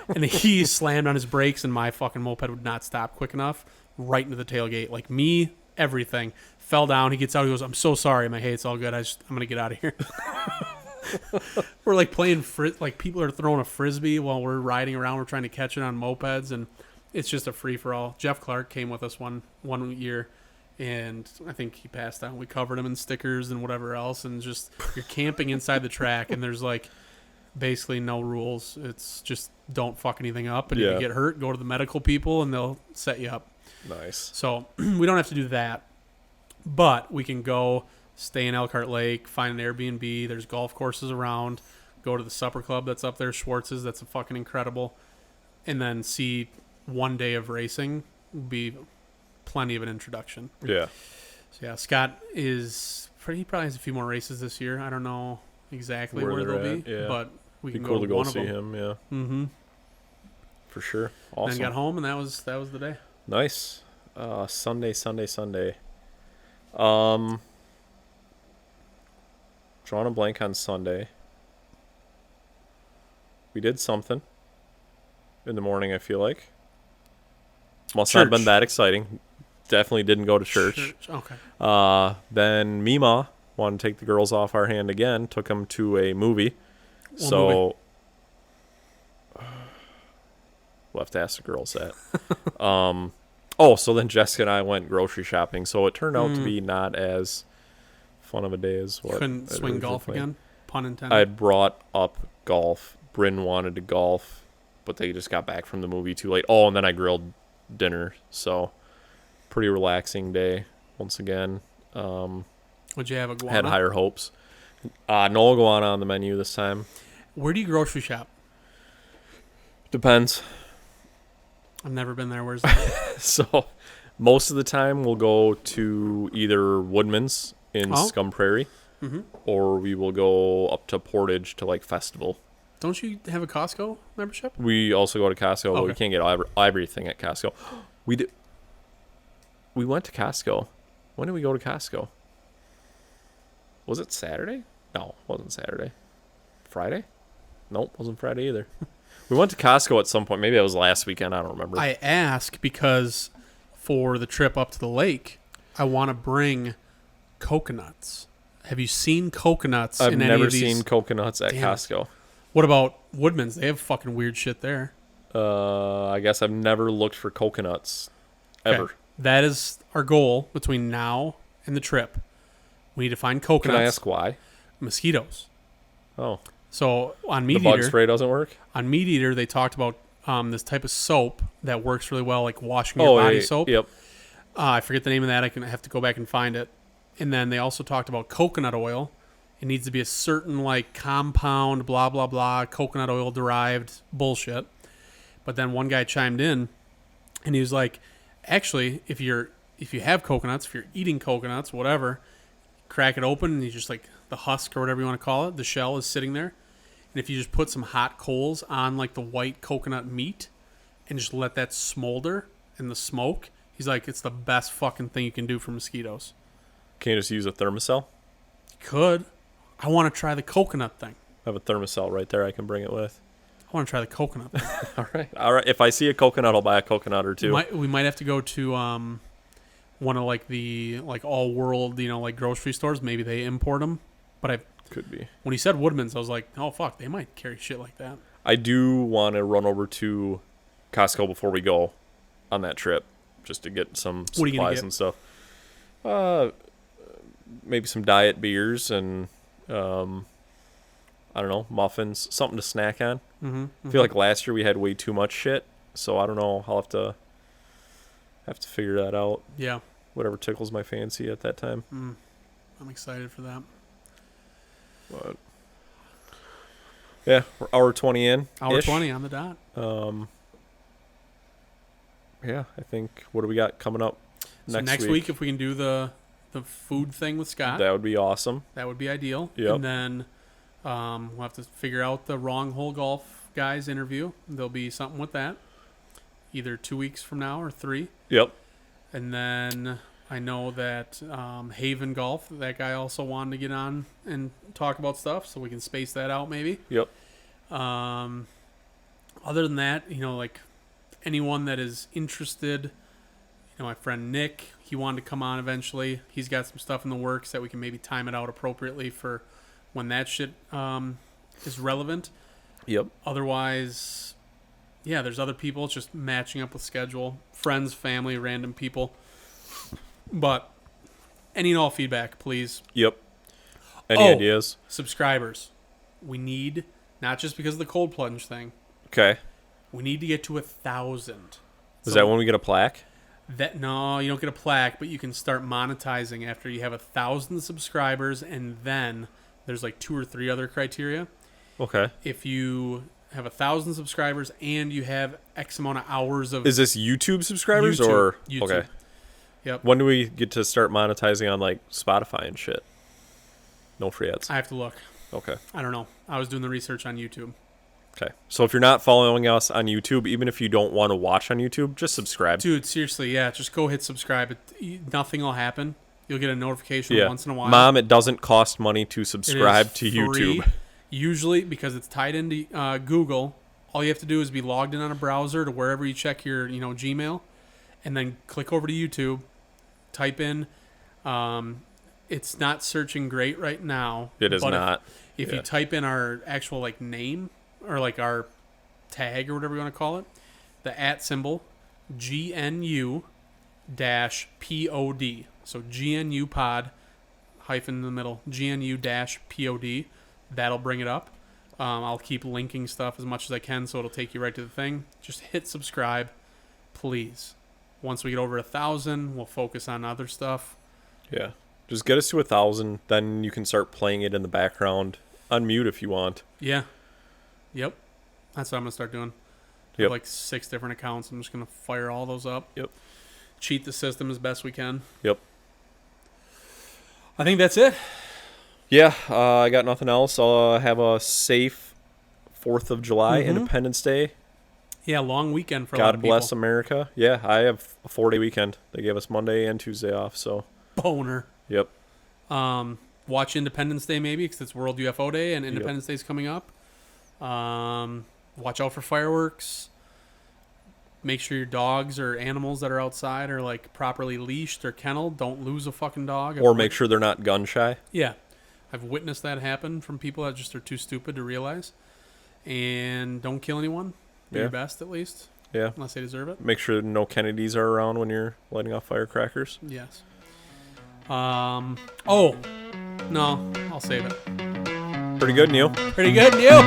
And he slammed on his brakes, and my fucking moped would not stop quick enough. Right into the tailgate. Like, me, everything. Fell down. He gets out. He goes, "I'm so sorry." I'm like, "Hey, it's all good. I'm going to get out of here." We're, like, playing like, people are throwing a Frisbee while we're riding around. We're trying to catch it on mopeds, and it's just a free-for-all. Jeff Clark came with us one year, and I think he passed out. We covered him in stickers and whatever else, and just you're camping inside the track, and there's, like, basically no rules. It's just don't fuck anything up, and if you get hurt, go to the medical people, and they'll set you up. Nice. So we don't have to do that, but we can go stay in Elkhart Lake, find an Airbnb. There's golf courses around. Go to the supper club that's up there, Schwartz's. That's fucking incredible. And then see one day of racing would be plenty of an introduction. Yeah. So yeah, Scott he probably has a few more races this year. I don't know exactly where they'll be, but we can cool go to one go see of them. him. Yeah. Mm-hmm. For sure. Awesome. Then got home, and that was the day. Nice. Sunday. Drawing a blank on Sunday. We did something in the morning, I feel like. Must not have been that exciting. Definitely didn't go to church. Okay. Then Mima wanted to take the girls off our hand again. Took them to a movie. We'll have to ask the girls that. So then Jessica and I went grocery shopping. So it turned out to be not as fun of a day as what. Couldn't swing golf again? Pun intended. I had brought up golf. Bryn wanted to golf, but they just got back from the movie too late. Oh, and then I grilled dinner. So pretty relaxing day once again. Would you have a guana? Had higher hopes. No guana on the menu this time. Where do you grocery shop? Depends. I've never been there. Where's that? So most of the time we'll go to either Woodman's in Scum Prairie, or we will go up to Portage to like Festival. Don't you have a Costco membership? We also go to Costco, but we can't get everything at Costco. We went to Costco. When did we go to Costco? Was it Saturday? No, it wasn't Saturday. Friday? Nope, wasn't Friday either. We went to Costco at some point. Maybe it was last weekend. I don't remember. I ask because for the trip up to the lake, I want to bring coconuts. Have you seen coconuts in any of these? I've never seen coconuts at Costco. What about Woodman's? They have fucking weird shit there. I guess I've never looked for coconuts ever. Okay. That is our goal between now and the trip. We need to find coconuts. Can I ask why? Mosquitoes. Oh. So on Meat Eater, the bug Eater, spray doesn't work? On Meat Eater, they talked about this type of soap that works really well, like washing your body soap. Yep. I forget the name of that. I have to go back and find it. And then they also talked about coconut oil. It needs to be a certain like compound, blah, blah, blah, coconut oil derived bullshit. But then one guy chimed in and he was like, actually, if you have coconuts, if you're eating coconuts, whatever, crack it open and you just like the husk or whatever you want to call it, the shell is sitting there. And if you just put some hot coals on like the white coconut meat and just let that smolder in the smoke, he's like, it's the best fucking thing you can do for mosquitoes. Can you just use a Thermacell? You could. I want to try the coconut thing. I have a Thermacell right there I can bring it with. I want to try the coconut thing. All right. If I see a coconut, I'll buy a coconut or two. We might have to go to one of like the like all world, like grocery stores. Maybe they import them. But could be. When he said Woodman's, I was like, oh fuck, they might carry shit like that. I do want to run over to Costco before we go on that trip, just to get some supplies and stuff. Maybe some diet beers and I don't know, muffins, something to snack on. I feel like last year we had way too much shit, So I don't know. I'll have to figure that out. Yeah. Whatever tickles my fancy at that time. I'm excited for that. But yeah, we're hour 20 in. Hour 20 on the dot. Yeah, I think, what do we got coming up Next week, if we can do the food thing with Scott, that would be awesome. that would be ideal. Yep. And then we'll have to figure out the Wrong Hole Golf guys interview. There'll be something with that, either 2 weeks from now or 3. Yep. And then I know that Haven Golf, that guy also wanted to get on and talk about stuff, so we can space that out maybe. Yep. Other than that, like anyone that is interested, my friend Nick, he wanted to come on eventually. He's got some stuff in the works that we can maybe time it out appropriately for when that shit is relevant. Yep. Otherwise, yeah, there's other people. It's just matching up with schedule. Friends, family, random people. But any and all feedback, please. Yep. Any ideas? Subscribers. We need, not just because of the cold plunge thing. Okay. We need to get to 1,000. Is that when we get a plaque? No, you don't get a plaque, but you can start monetizing after you have 1,000 subscribers, and then there's like 2 or 3 other criteria. Okay. If you have 1,000 subscribers and you have X amount of hours of... Is this YouTube subscribers or... YouTube. Okay. Yep. When do we get to start monetizing on like Spotify and shit? No free ads. I have to look. Okay. I don't know. I was doing the research on YouTube. Okay. So if you're not following us on YouTube, even if you don't want to watch on YouTube, just subscribe. Dude, seriously, yeah. Just go hit subscribe. Nothing will happen. You'll get a notification once in a while. Mom, it doesn't cost money to subscribe to free, YouTube. Usually, because it's tied into Google, all you have to do is be logged in on a browser to wherever you check your Gmail, and then click over to YouTube, type in. It's not searching great right now. It is but not. If you type in our actual name or our tag or whatever you want to call it, the @ symbol, GNU-pod. So GNUpod hyphen in the middle, GNU-pod. That'll bring it up. I'll keep linking stuff as much as I can so it'll take you right to the thing. Just hit subscribe, please. Once we get over 1,000, we'll focus on other stuff. Yeah. Just get us to 1,000, then you can start playing it in the background. Unmute if you want. Yeah. Yep. That's what I'm going to start doing. I Yep. have 6 different accounts. I'm just going to fire all those up. Yep. Cheat the system as best we can. Yep. I think that's it. Yeah, I got nothing else. I'll have a safe 4th of July, Independence Day. Yeah, long weekend for a lot of people. God bless America. Yeah, I have a 4-day weekend. They gave us Monday and Tuesday off, so. Boner. Yep. Watch Independence Day maybe because it's World UFO Day and Independence Day's coming up. Watch out for fireworks. Make sure your dogs or animals that are outside are properly leashed or kenneled. Don't lose a fucking dog. Or make sure they're not gun shy. Yeah. I've witnessed that happen from people that just are too stupid to realize. And don't kill anyone. Do your best at least. Yeah. Unless they deserve it. Make sure no Kennedys are around when you're lighting off firecrackers. Yes. Oh. No, I'll save it. Pretty good, Neil. Pretty good, Neil.